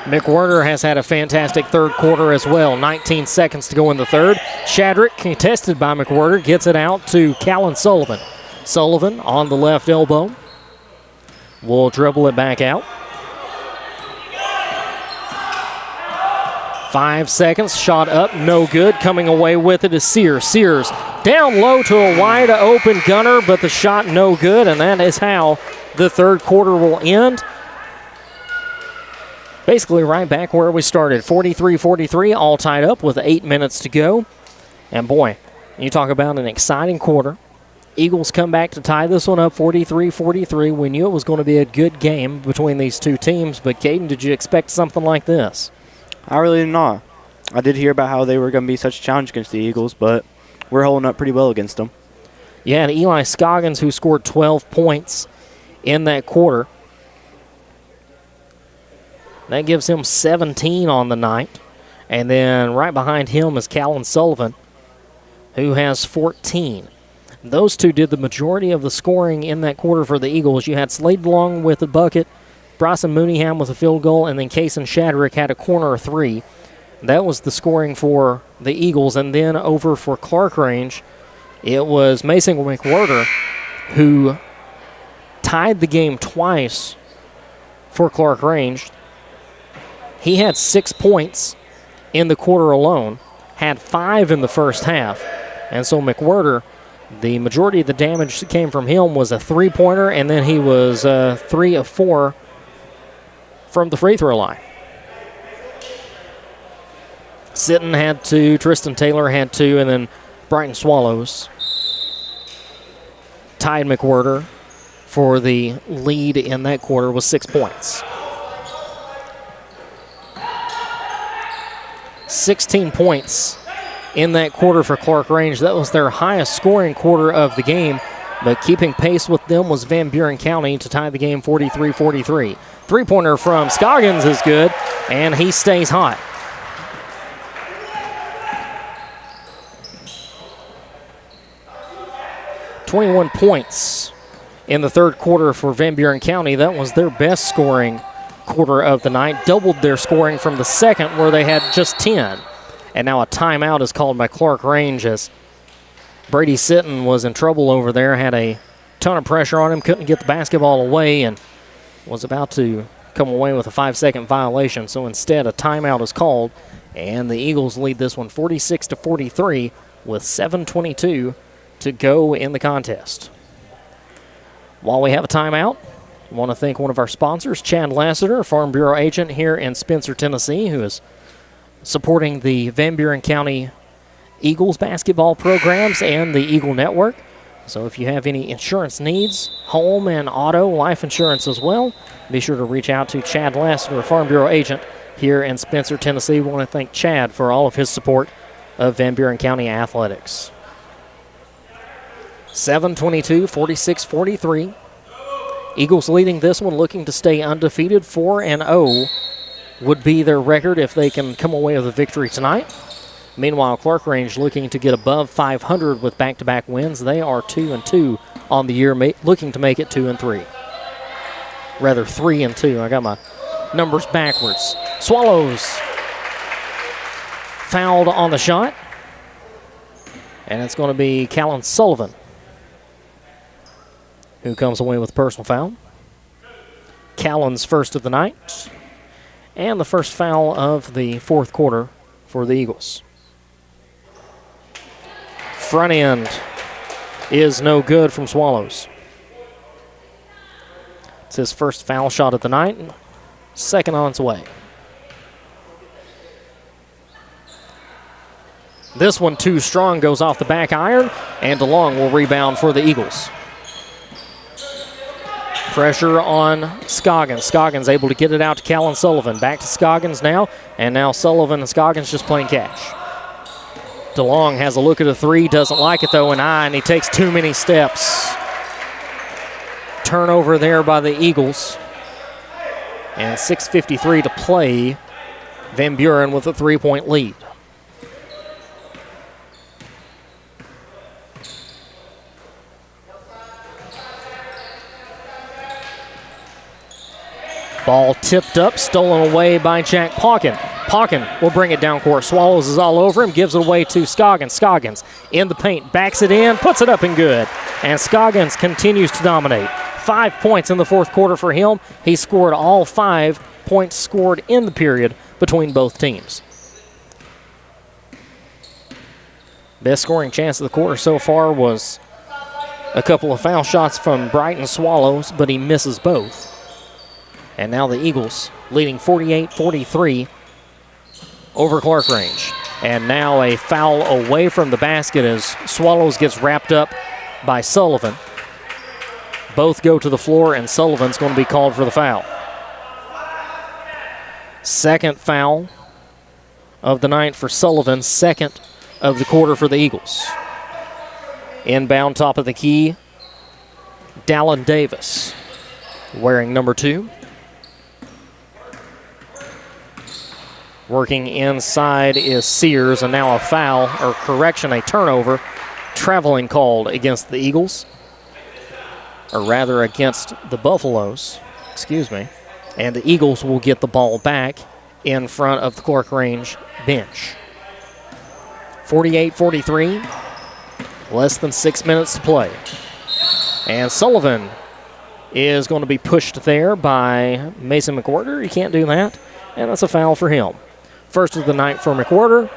McWhirter has had a fantastic third quarter as well. 19 seconds to go in the third. Shadrick, contested by McWhirter, gets it out to Callan Sullivan. Sullivan on the left elbow. Will dribble it back out. 5 seconds, shot up, no good. Coming away with it is Sears. Sears down low to a wide open Gunner, but the shot no good, and that is how the third quarter will end. Basically right back where we started, 43-43, all tied up with 8 minutes to go. And boy, you talk about an exciting quarter. Eagles come back to tie this one up 43-43. We knew it was going to be a good game between these two teams, but Caden, did you expect something like this? I really did not. I did hear about how they were going to be such a challenge against the Eagles, but we're holding up pretty well against them. Yeah, and Eli Scoggins, who scored 12 points in that quarter. That gives him 17 on the night. And then right behind him is Callan Sullivan, who has 14. Those two did the majority of the scoring in that quarter for the Eagles. You had Slade Long with a bucket, Bryson Mooneyham with a field goal, and then Kason Shadrick had a corner three. That was the scoring for the Eagles. And then over for Clarkrange, it was Mason McWhirter who tied the game twice for Clarkrange. He had 6 points in the quarter alone, had 5 in the first half. And so McWhirter, the majority of the damage that came from him was a three-pointer, and then he was 3 of 4 from the free throw line. Sitton had 2, Tristan Taylor had 2, and then Brighton Swallows tied McWhirter for the lead in that quarter with 6 points. 16 points in that quarter for Clarkrange. That was their highest scoring quarter of the game, but keeping pace with them was Van Buren County to tie the game 43-43. Three-pointer from Scoggins is good, and he stays hot. .21 points in the third quarter for Van Buren County. That was their best scoring quarter of the night, doubled their scoring from the second where they had just 10. And now a timeout is called by Clarkrange as Brady Sitton was in trouble over there, had a ton of pressure on him, couldn't get the basketball away, and was about to come away with a 5-second violation. So instead, a timeout is called, and the Eagles lead this one 46-43 with 7:22 to go in the contest. While we have a timeout, I want to thank one of our sponsors, Chad Lassiter, Farm Bureau agent here in Spencer, Tennessee, who is supporting the Van Buren County Eagles basketball programs and the Eagle Network. So if you have any insurance needs, home and auto, life insurance as well, be sure to reach out to Chad Lassiter, Farm Bureau agent here in Spencer, Tennessee. We want to thank Chad for all of his support of Van Buren County athletics. 7:22, 46-43. Eagles leading this one, looking to stay undefeated. 4-0 would be their record if they can come away with a victory tonight. Meanwhile, Clarkrange looking to get above 500 with back-to-back wins. They are 2-2 on the year, looking to make it 2-3. Rather, 3-2. I got my numbers backwards. Swallows fouled on the shot, and it's going to be Callan Sullivan who comes away with a personal foul. Callan's first of the night, and the first foul of the fourth quarter for the Eagles. Front end is no good from Swallows. It's his first foul shot of the night, second on its way. This one too strong, goes off the back iron, and DeLong will rebound for the Eagles. Pressure on Scoggins. Scoggins able to get it out to Callan Sullivan. Back to Scoggins now, and now Sullivan and Scoggins just playing catch. DeLong has a look at a three, doesn't like it though, and he takes too many steps. Turnover there by the Eagles. And 6:53 to play. Van Buren with a 3-point lead. Ball tipped up, stolen away by Jack Pauken. Pauken will bring it down court. Swallows is all over him, gives it away to Scoggins. Scoggins in the paint, backs it in, puts it up and good. And Scoggins continues to dominate. 5 points in the fourth quarter for him. He scored all 5 points scored in the period between both teams. Best scoring chance of the quarter so far was a couple of foul shots from Brighton Swallows, but he misses both. And now the Eagles leading 48-43 over Clarkrange. And now a foul away from the basket as Swallows gets wrapped up by Sullivan. Both go to the floor, and Sullivan's going to be called for the foul. Second foul of the night for Sullivan, second of the quarter for the Eagles. Inbound top of the key, Dallin Davis wearing number 2. Working inside is Sears, and now a foul, or correction, a turnover, traveling called against the Eagles, or rather against the Buffaloes, excuse me. And the Eagles will get the ball back in front of the Clarkrange bench. 48-43, less than 6 minutes to play. And Sullivan is going to be pushed there by Mason McWhorter. He can't do that, and that's a foul for him. First of the night for McWhorter,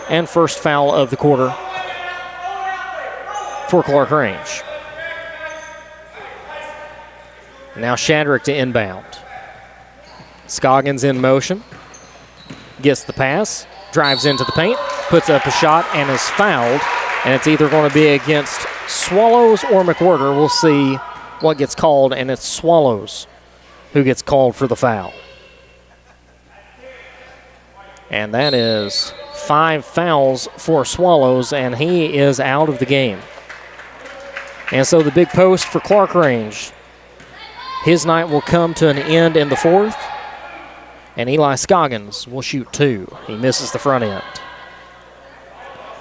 and first foul of the quarter for Clarkrange. Now Shadrick to inbound. Scoggins in motion, gets the pass, drives into the paint, puts up a shot, and is fouled. And it's either going to be against Swallows or McWhorter. We'll see what gets called, and it's Swallows who gets called for the foul. And that is 5 fouls for Swallows, and he is out of the game. And so the big post for Clarkrange. His night will come to an end in the fourth, and Eli Scoggins will shoot 2. He misses the front end.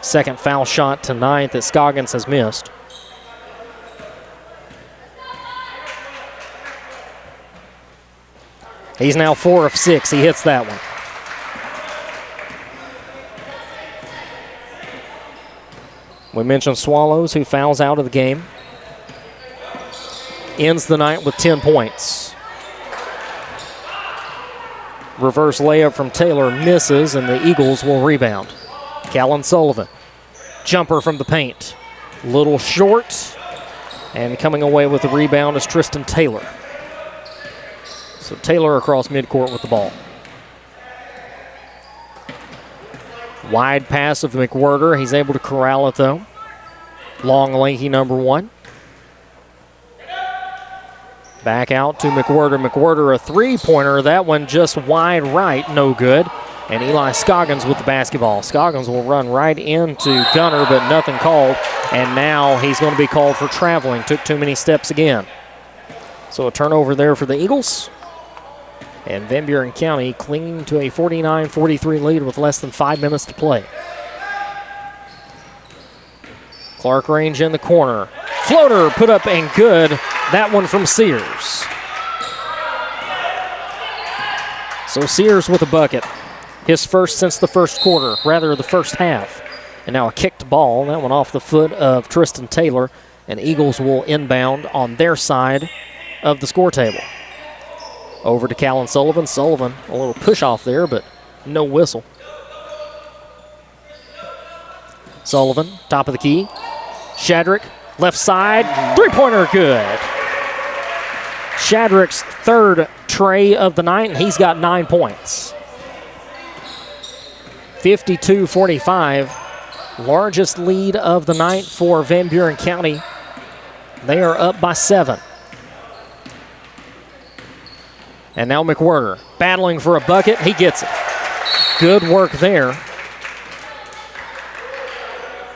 Second foul shot tonight that Scoggins has missed. He's now 4 of 6. He hits that one. We mentioned Swallows, who fouls out of the game. Ends the night with 10 points. Reverse layup from Taylor misses, and the Eagles will rebound. Callan Sullivan. Jumper from the paint. Little short. And coming away with the rebound is Tristan Taylor. So Taylor across midcourt with the ball. Wide pass of McWhorter. He's able to corral it, though. Long, lanky number 1. Back out to McWhorter. McWhorter, a three-pointer. That one just wide right, no good. And Eli Scoggins with the basketball. Scoggins will run right into Gunner, but nothing called. And now he's going to be called for traveling. Took too many steps again. So a turnover there for the Eagles. And Van Buren County clinging to a 49-43 lead with less than 5 minutes to play. Clarkrange in the corner. Floater put up and good. That one from Sears. So Sears with a bucket. His first since the first quarter, rather the first half. And now a kicked ball. That one off the foot of Tristan Taylor. And Eagles will inbound on their side of the score table. Over to Callan Sullivan. Sullivan, a little push off there, but no whistle. Sullivan, top of the key. Shadrick, left side, three-pointer good. Shadrick's third tray of the night, and he's got 9 points. 52-45, largest lead of the night for Van Buren County. They are up by 7. And now McWhorter battling for a bucket. He gets it. Good work there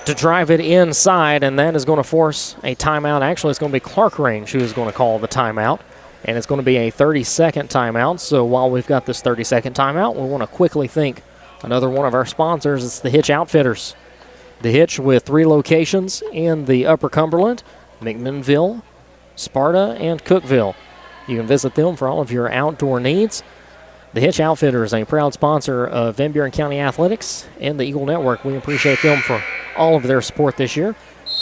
to drive it inside, and that is going to force a timeout. Actually, it's going to be Clarkrange who is going to call the timeout, and it's going to be a 30-second timeout. So while we've got this 30-second timeout, we want to quickly thank another one of our sponsors. It's the Hitch Outfitters. The Hitch with 3 locations in the Upper Cumberland, McMinnville, Sparta, and Cookeville. You can visit them for all of your outdoor needs. The Hitch Outfitters, a proud sponsor of Van Buren County Athletics and the Eagle Network. We appreciate them for all of their support this year.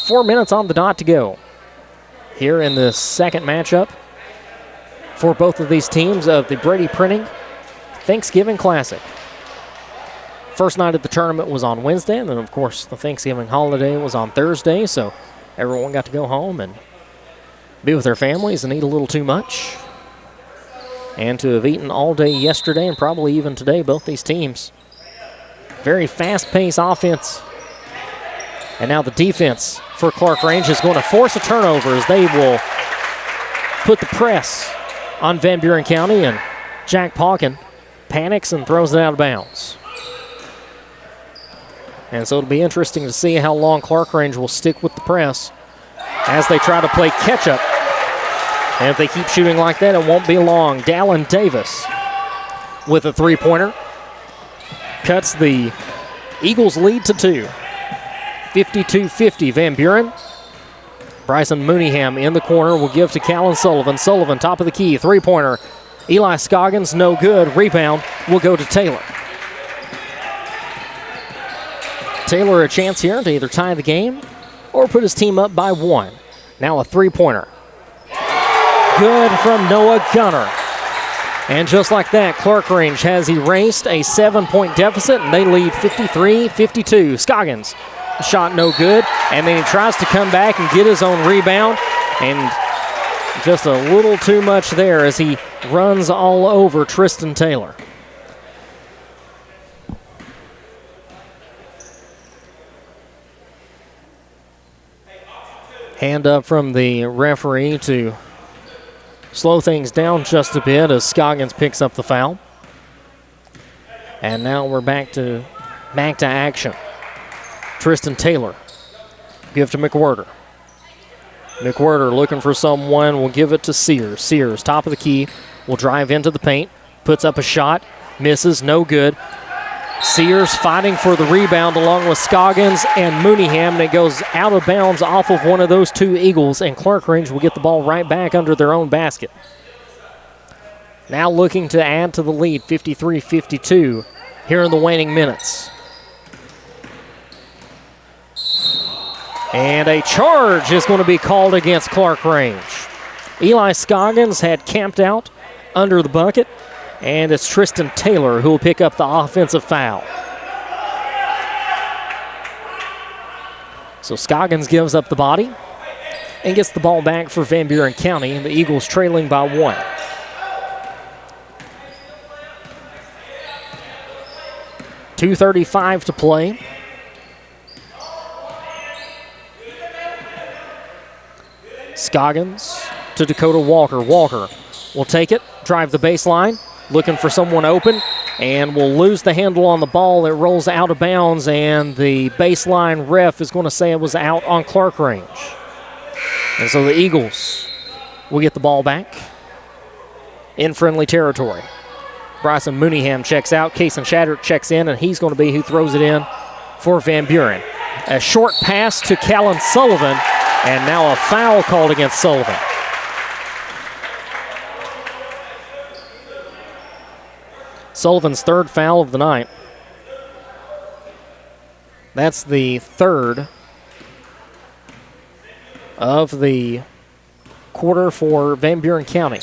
4 minutes on the dot to go here in the second matchup for both of these teams of the Brady Printing Thanksgiving Classic. First night of the tournament was on Wednesday, and then, of course, the Thanksgiving holiday was on Thursday, so everyone got to go home and be with their families and eat a little too much. And to have eaten all day yesterday and probably even today, both these teams. Very fast-paced offense. And now the defense for Clarkrange is going to force a turnover as they will put the press on Van Buren County, and Jack Pauken panics and throws it out of bounds. And so it'll be interesting to see how long Clarkrange will stick with the press as they try to play catch-up. And if they keep shooting like that, it won't be long. Dallin Davis with a three-pointer cuts the Eagles' lead to 2. 52-50 Van Buren. Bryson Mooneyham in the corner will give to Callan Sullivan. Sullivan, top of the key, three-pointer. Eli Scoggins, no good. Rebound will go to Taylor. Taylor a chance here to either tie the game or put his team up by 1. Now a three-pointer. Good from Noah Gunner. And just like that, Clarkrange has erased a 7-point deficit, and they lead 53-52. Scoggins, shot no good, and then he tries to come back and get his own rebound, and just a little too much there as he runs all over Tristan Taylor. Hand up from the referee to slow things down just a bit as Scoggins picks up the foul. And now we're back to action. Tristan Taylor, give to McWhirter. McWhirter looking for someone, will give it to Sears. Sears, top of the key, will drive into the paint, puts up a shot, misses, no good. Sears fighting for the rebound along with Scoggins and Mooneyham, and it goes out of bounds off of one of those two Eagles, and Clarkrange will get the ball right back under their own basket. Now looking to add to the lead, 53-52 here in the waning minutes. And a charge is going to be called against Clarkrange. Eli Scoggins had camped out under the bucket, and it's Tristan Taylor who will pick up the offensive foul. So Scoggins gives up the body and gets the ball back for Van Buren County, and the Eagles trailing by 1. .235 to play. Scoggins to Dakota Walker. Walker will take it, drive the baseline, looking for someone open, and will lose the handle on the ball. It rolls out of bounds, and the baseline ref is going to say it was out on Clarkrange. And so the Eagles will get the ball back in friendly territory. Bryson Mooneyham checks out. Kason Shadrick checks in, and he's going to be who throws it in for Van Buren. A short pass to Callan Sullivan, and now a foul called against Sullivan. Sullivan's third foul of the night. That's the third of the quarter for Van Buren County.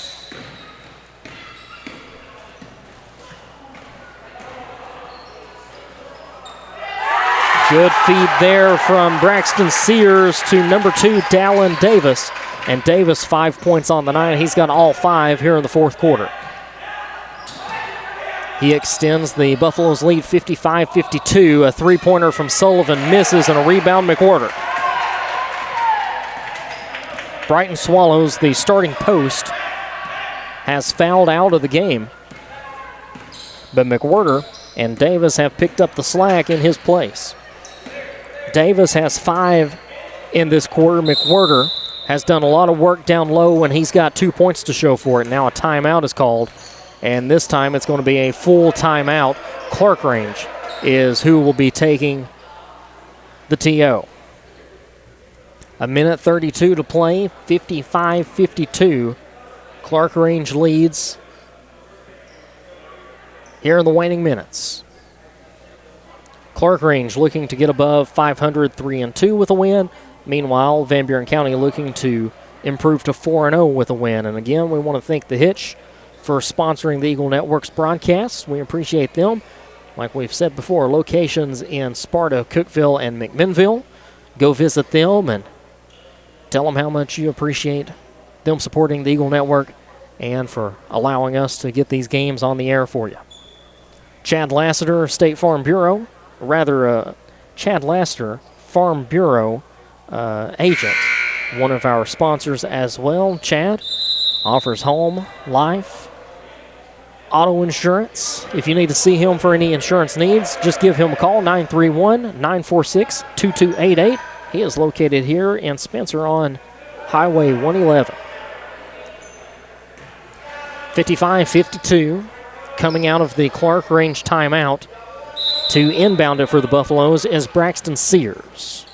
Good feed there from Braxton Sears to number 2, Dallin Davis. And Davis 5 points on the night. He's got all 5 here in the fourth quarter. He extends the Buffaloes' lead 55-52. A three-pointer from Sullivan misses, and a rebound McWhirter. Brighton Swallows, the starting post, has fouled out of the game. But McWhirter and Davis have picked up the slack in his place. Davis has 5 in this quarter. McWhirter has done a lot of work down low, and he's got 2 points to show for it. Now a timeout is called, and this time it's going to be a full timeout. Clarkrange is who will be taking the TO. A minute 32 to play, 55-52. Clarkrange leads here in the waning minutes. Clarkrange looking to get above 500, 3-2 with a win. Meanwhile, Van Buren County looking to improve to 4-0 with a win. And again, we want to thank the Hitch for sponsoring the Eagle Network's broadcasts. We appreciate them. Like we've said before, locations in Sparta, Cookeville, and McMinnville. Go visit them and tell them how much you appreciate them supporting the Eagle Network and for allowing us to get these games on the air for you. Chad Lassiter, State Farm Bureau, Chad Lassiter, Farm Bureau agent, one of our sponsors as well. Chad offers home, life, auto insurance. If you need to see him for any insurance needs, just give him a call, 931-946-2288. He is located here in Spencer on Highway 111. 55-52, coming out of the Clarkrange timeout. To inbound it for the Buffaloes is Braxton Sears.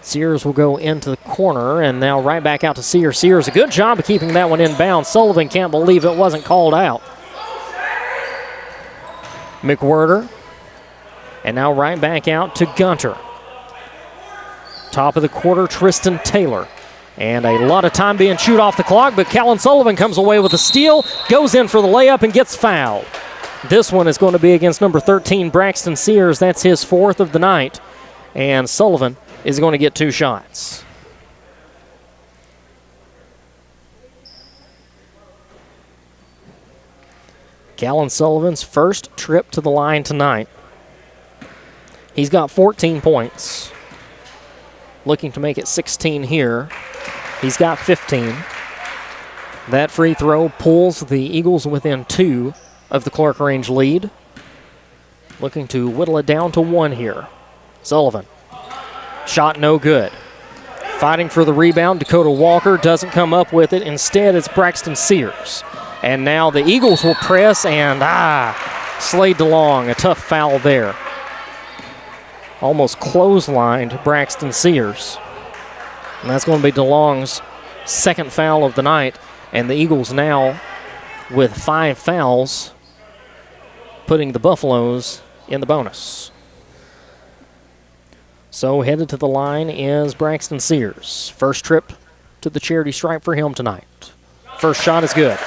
Sears will go into the corner, and now right back out to Sears. Sears, a good job of keeping that one inbound. Sullivan can't believe it wasn't called out. McWhirter, and now right back out to Gunter. Top of the quarter, Tristan Taylor. And a lot of time being chewed off the clock, but Callan Sullivan comes away with a steal, goes in for the layup, and gets fouled. This one is going to be against number 13, Braxton Sears. That's his 4th of the night. And Sullivan is going to get 2 shots. Callan Sullivan's first trip to the line tonight. He's got 14 points. Looking to make it 16 here. He's got 15. That free throw pulls the Eagles within 2 of the Clarkrange lead. Looking to whittle it down to 1 here. Sullivan. Shot no good. Fighting for the rebound, Dakota Walker doesn't come up with it. Instead, it's Braxton Sears. And now the Eagles will press, and Slade DeLong, a tough foul there. Almost clotheslined Braxton Sears. And that's going to be DeLong's 2nd foul of the night. And the Eagles now with 5 fouls, putting the Buffaloes in the bonus. So headed to the line is Braxton Sears. First trip to the charity stripe for him tonight. First shot is good.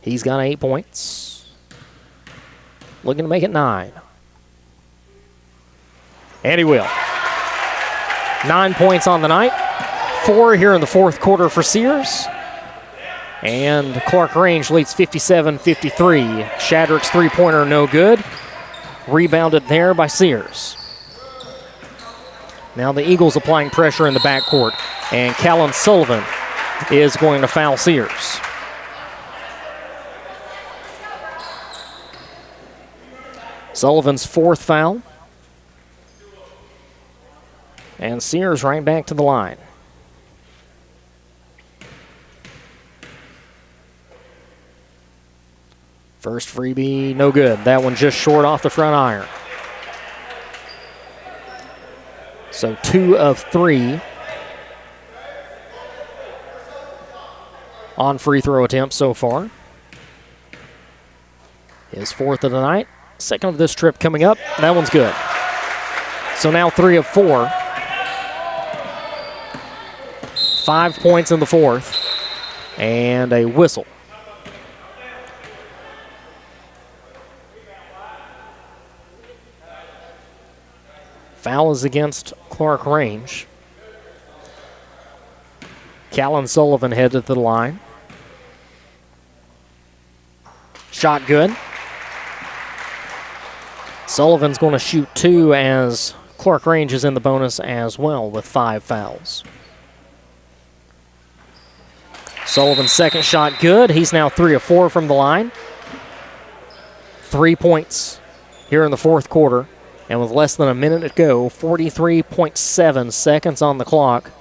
He's got 8 points. Looking to make it 9. And he will. 9 points on the night. 4 here in the 4th quarter for Sears. And Clarkrange leads 57-53. Shadrick's 3-pointer no good. Rebounded there by Sears. Now the Eagles applying pressure in the backcourt. And Callan Sullivan is going to foul Sears. Sullivan's 4th foul. And Sears right back to the line. First freebie, no good. That one just short off the front iron. So 2 of 3 on free throw attempts so far. His 4th of the night. 2nd of this trip coming up. That one's good. So now 3 of 4. 5 points in the 4th. And a whistle. Foul is against Clarkrange. Callan Sullivan headed to the line. Shot good. Sullivan's going to shoot 2 as Clarkrange is in the bonus as well with 5 fouls. Sullivan's second shot good. He's now 3 of 4 from the line. 3 points here in the fourth quarter. And with less than a minute to go, 43.7 seconds on the clock.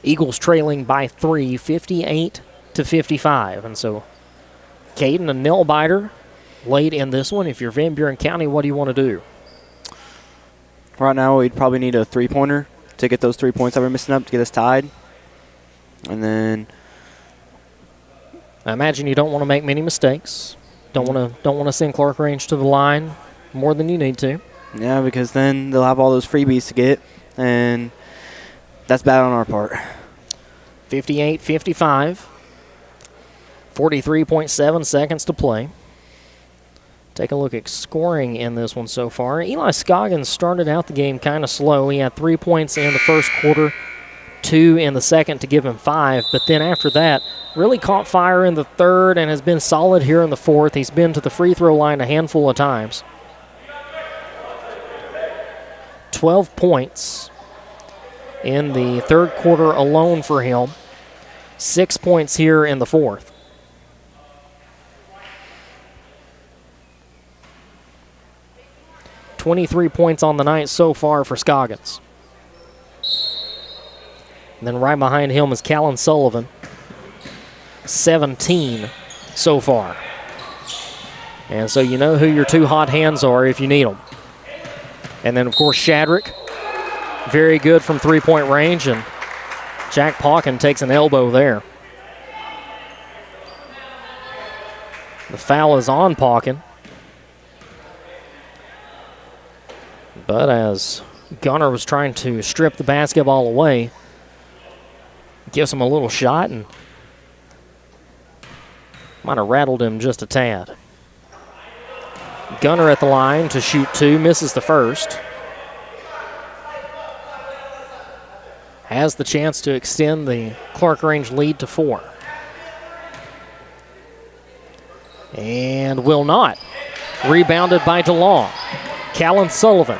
Eagles trailing by 3, 58-55. And so Caden, a nail-biter late in this one. If you're Van Buren County, what do you want to do? Right now, we'd probably need a three-pointer to get those 3 points that we're missing up to get us tied. And then I imagine you don't want to make many mistakes. Don't want to send Clarkrange to the line more than you need to. Yeah, because then they'll have all those freebies to get, and that's bad on our part. 58-55. 43.7 seconds to play. Take a look at scoring in this one so far. Eli Scoggins started out the game kind of slow. He had 3 points in the first quarter, 2 in the second to give him 5. But then after that, really caught fire in the third and has been solid here in the fourth. He's been to the free throw line a handful of times. 12 points in the third quarter alone for him. 6 points here in the fourth. .23 points on the night so far for Scoggins. And then right behind him is Callan Sullivan. 17 so far. And so you know who your two hot hands are if you need them. And then, of course, Shadrick, very good from three-point range, and Jack Pauken takes an elbow there. The foul is on Pauken. But as Gunner was trying to strip the basketball away, gives him a little shot and might have rattled him just a tad. Gunner at the line to shoot 2, misses the first. Has the chance to extend the Clarkrange lead to 4. And will not. Rebounded by DeLong. Callan Sullivan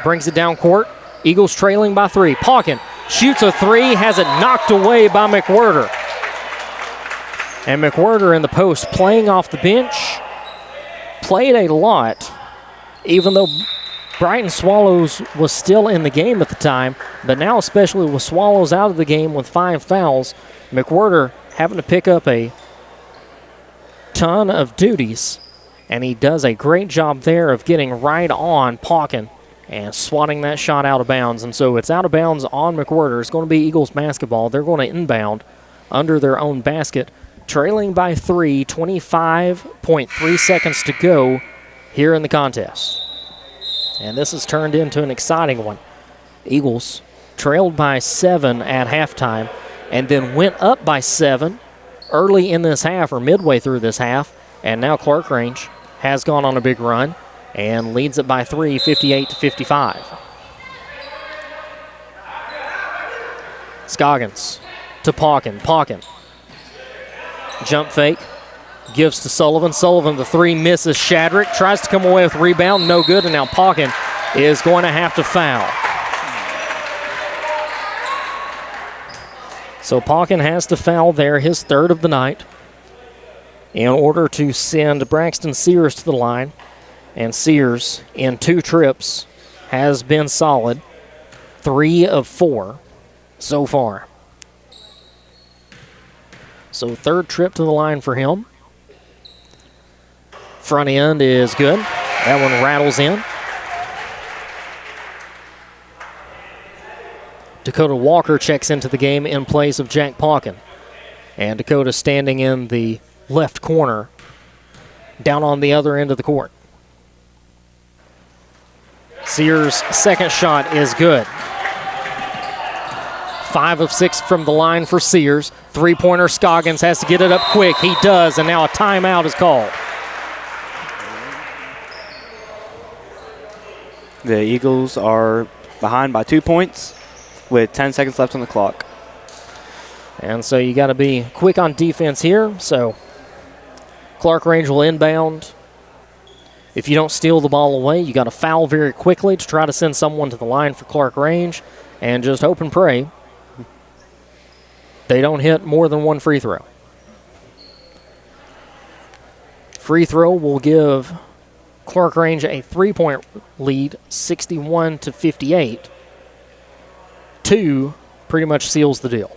brings it down court. Eagles trailing by 3. Pauken shoots a 3, has it knocked away by McWhirter. And McWhirter in the post playing off the bench. Played a lot, even though Brighton Swallows was still in the game at the time. But now, especially with Swallows out of the game with 5 fouls, McWhirter having to pick up a ton of duties. And he does a great job there of getting right on Pauken and swatting that shot out of bounds. And so it's out of bounds on McWhirter. It's going to be Eagles basketball. They're going to inbound under their own basket, trailing by 3, 25.3 seconds to go here in the contest. And this has turned into an exciting one. Eagles trailed by 7 at halftime and then went up by 7 early in this half or midway through this half. And now Clarkrange has gone on a big run and leads it by 3, 58-55. Scoggins to Pauken. Pauken. Jump fake. Gives to Sullivan. Sullivan, the 3, misses. Shadrick tries to come away with a rebound. No good. And now Pauken is going to have to foul. So Pauken has to foul there, his third of the night, in order to send Braxton Sears to the line. And Sears, in 2 trips, has been solid. 3 of 4 so far. So third trip to the line for him. Front end is good. That one rattles in. Dakota Walker checks into the game in place of Jack Pauken. And Dakota standing in the left corner, down on the other end of the court. Sears' second shot is good. 5 of 6 from the line for Sears. 3-pointer, Scoggins has to get it up quick. He does, and now a timeout is called. The Eagles are behind by 2 points with 10 seconds left on the clock. And so you got to be quick on defense here. So Clarkrange will inbound. If you don't steal the ball away, you got to foul very quickly to try to send someone to the line for Clarkrange, and just hope and pray they don't hit more than one free throw. Free throw will give Clarkrange a 3-point lead, 61-58. 2 pretty much seals the deal.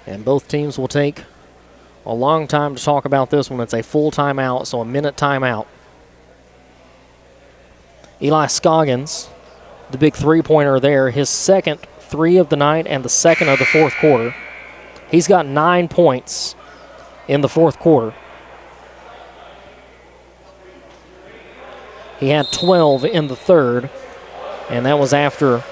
And both teams will take a long time to talk about this one. It's a full timeout, so a minute timeout. Eli Scoggins, the big three-pointer there, his second 3 of the night and the second of the fourth quarter. He's got 9 points in the fourth quarter. He had 12 in the third, and that was after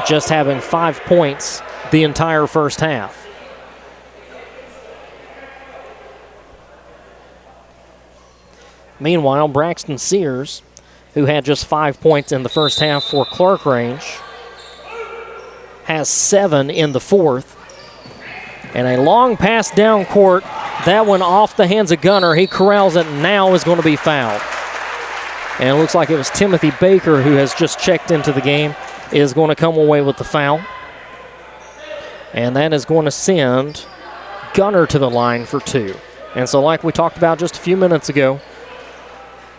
just having 5 points the entire first half. Meanwhile, Braxton Sears, who had just 5 points in the first half for Clarkrange, has 7 in the fourth. And a long pass down court. That one off the hands of Gunner. He corrals it and now is going to be fouled. And it looks like it was Timothy Baker, who has just checked into the game, is going to come away with the foul. And that is going to send Gunner to the line for 2. And so like we talked about just a few minutes ago,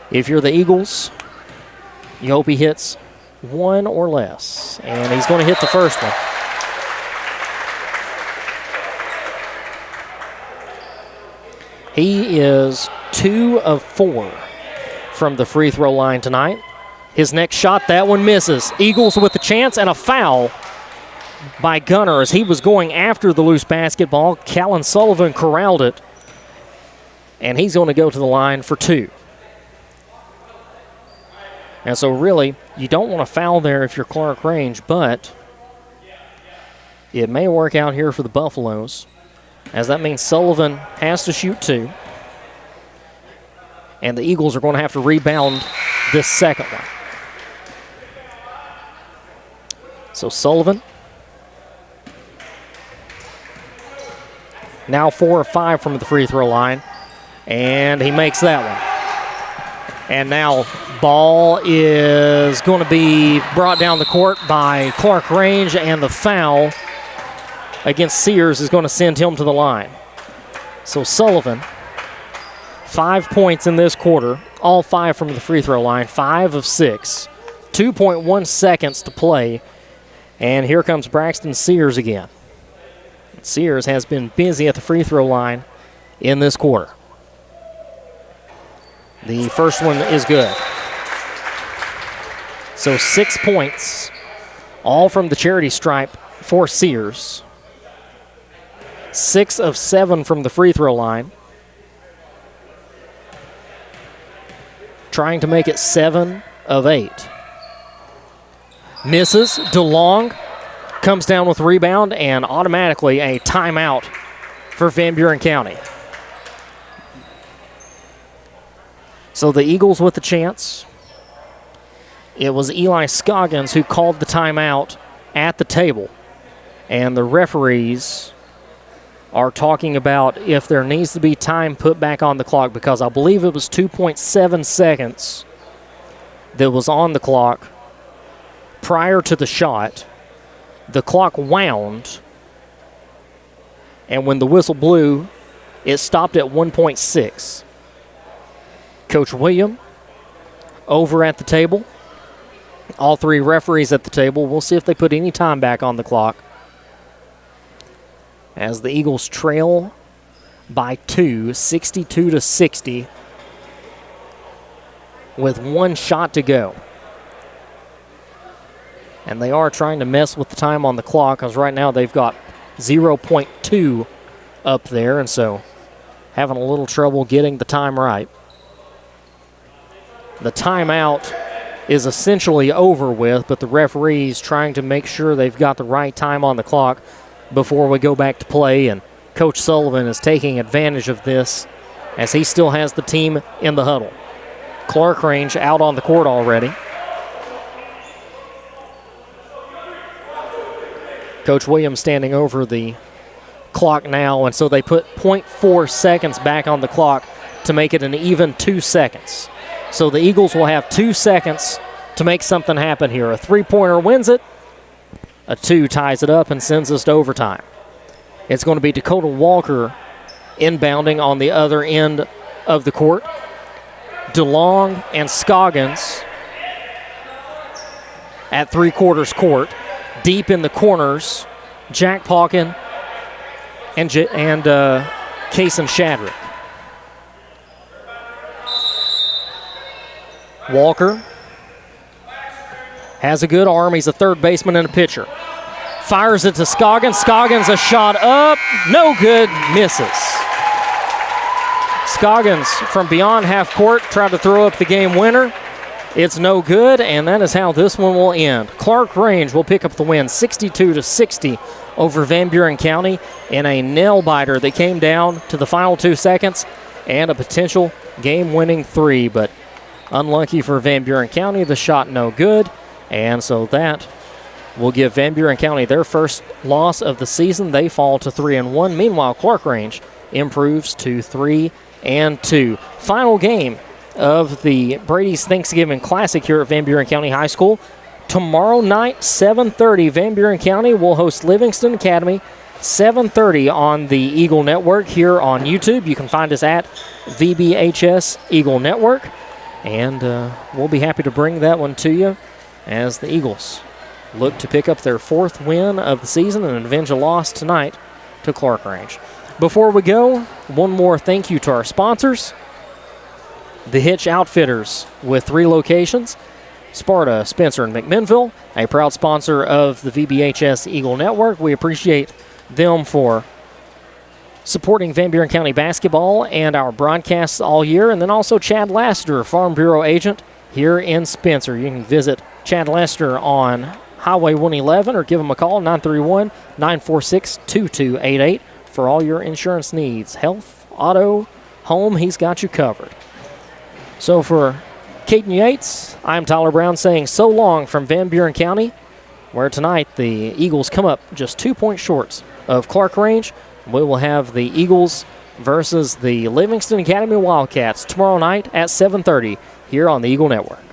if you're the Eagles, you hope he hits 1 or less. And he's going to hit the first one. He is 2 of 4 from the free throw line tonight. His next shot, that one misses. Eagles with the chance and a foul by Gunner as he was going after the loose basketball. Callan Sullivan corralled it, and he's going to go to the line for 2. And so really, you don't want to foul there if you're Clarkrange, but it may work out here for the Buffaloes, as that means Sullivan has to shoot 2. And the Eagles are going to have to rebound this second one. So Sullivan, now 4 of 5 from the free throw line, and he makes that one. And now ball is going to be brought down the court by Clarkrange, and the foul against Sears is going to send him to the line. So Sullivan, 5 points in this quarter, all 5 from the free throw line, 5 of 6, 2.1 seconds to play, and here comes Braxton Sears again. Sears has been busy at the free throw line in this quarter. The first one is good. So 6 points, all from the charity stripe for Sears. 6 of 7 from the free throw line. Trying to make it 7 of 8. Misses. DeLong comes down with rebound and automatically a timeout for Van Buren County. So the Eagles with the chance. It was Eli Scoggins who called the timeout at the table. And the referees are talking about if there needs to be time put back on the clock, because I believe it was 2.7 seconds that was on the clock prior to the shot. The clock wound, and when the whistle blew, it stopped at 1.6. Coach William over at the table. All 3 referees at the table. We'll see if they put any time back on the clock, as the Eagles trail by 2, 62-60, with 1 shot to go. And they are trying to mess with the time on the clock, because right now they've got 0.2 up there, and so having a little trouble getting the time right. The timeout is essentially over with, but the referees trying to make sure they've got the right time on the clock before we go back to play, and Coach Sullivan is taking advantage of this as he still has the team in the huddle. Clarkrange out on the court already. Coach Williams standing over the clock now, and so they put 0.4 seconds back on the clock to make it an even 2 seconds. So the Eagles will have 2 seconds to make something happen here. A 3-pointer wins it. A 2 ties it up and sends us to overtime. It's going to be Dakota Walker inbounding on the other end of the court. DeLong and Scoggins at 3/4 court. Deep in the corners, Jack Pauken and Kaysen Shadrick. Walker has a good arm. He's a third baseman and a pitcher. Fires it to Scoggins. Scoggins, a shot up. No good. Misses. Scoggins from beyond half court tried to throw up the game winner. It's no good, and that is how this one will end. Clarkrange will pick up the win 62-60 over Van Buren County in a nail-biter that came down to the final 2 seconds and a potential game-winning 3, but unlucky for Van Buren County, the shot no good, and so that will give Van Buren County their first loss of the season. They fall to 3-1. Meanwhile, Clarkrange improves to 3-2. Final game of the Brady's Thanksgiving Classic here at Van Buren County High School. Tomorrow night, 7:30, Van Buren County will host Livingston Academy. 7:30 on the Eagle Network here on YouTube. You can find us at VBHS Eagle Network. And we'll be happy to bring that one to you as the Eagles look to pick up their 4th win of the season and avenge a loss tonight to Clarkrange. Before we go, one more thank you to our sponsors. The Hitch Outfitters with 3 locations. Sparta, Spencer, and McMinnville, a proud sponsor of the VBHS Eagle Network. We appreciate them for supporting Van Buren County basketball and our broadcasts all year. And then also Chad Lassiter, Farm Bureau agent here in Spencer. You can visit Chad Lassiter on Highway 111 or give him a call, 931-946-2288 for all your insurance needs. Health, auto, home, he's got you covered. So for Caden Yates, I'm Tyler Brown saying so long from Van Buren County, where tonight the Eagles come up just 2 points short of Clarkrange. We will have the Eagles versus the Livingston Academy Wildcats tomorrow night at 7:30 here on the Eagle Network.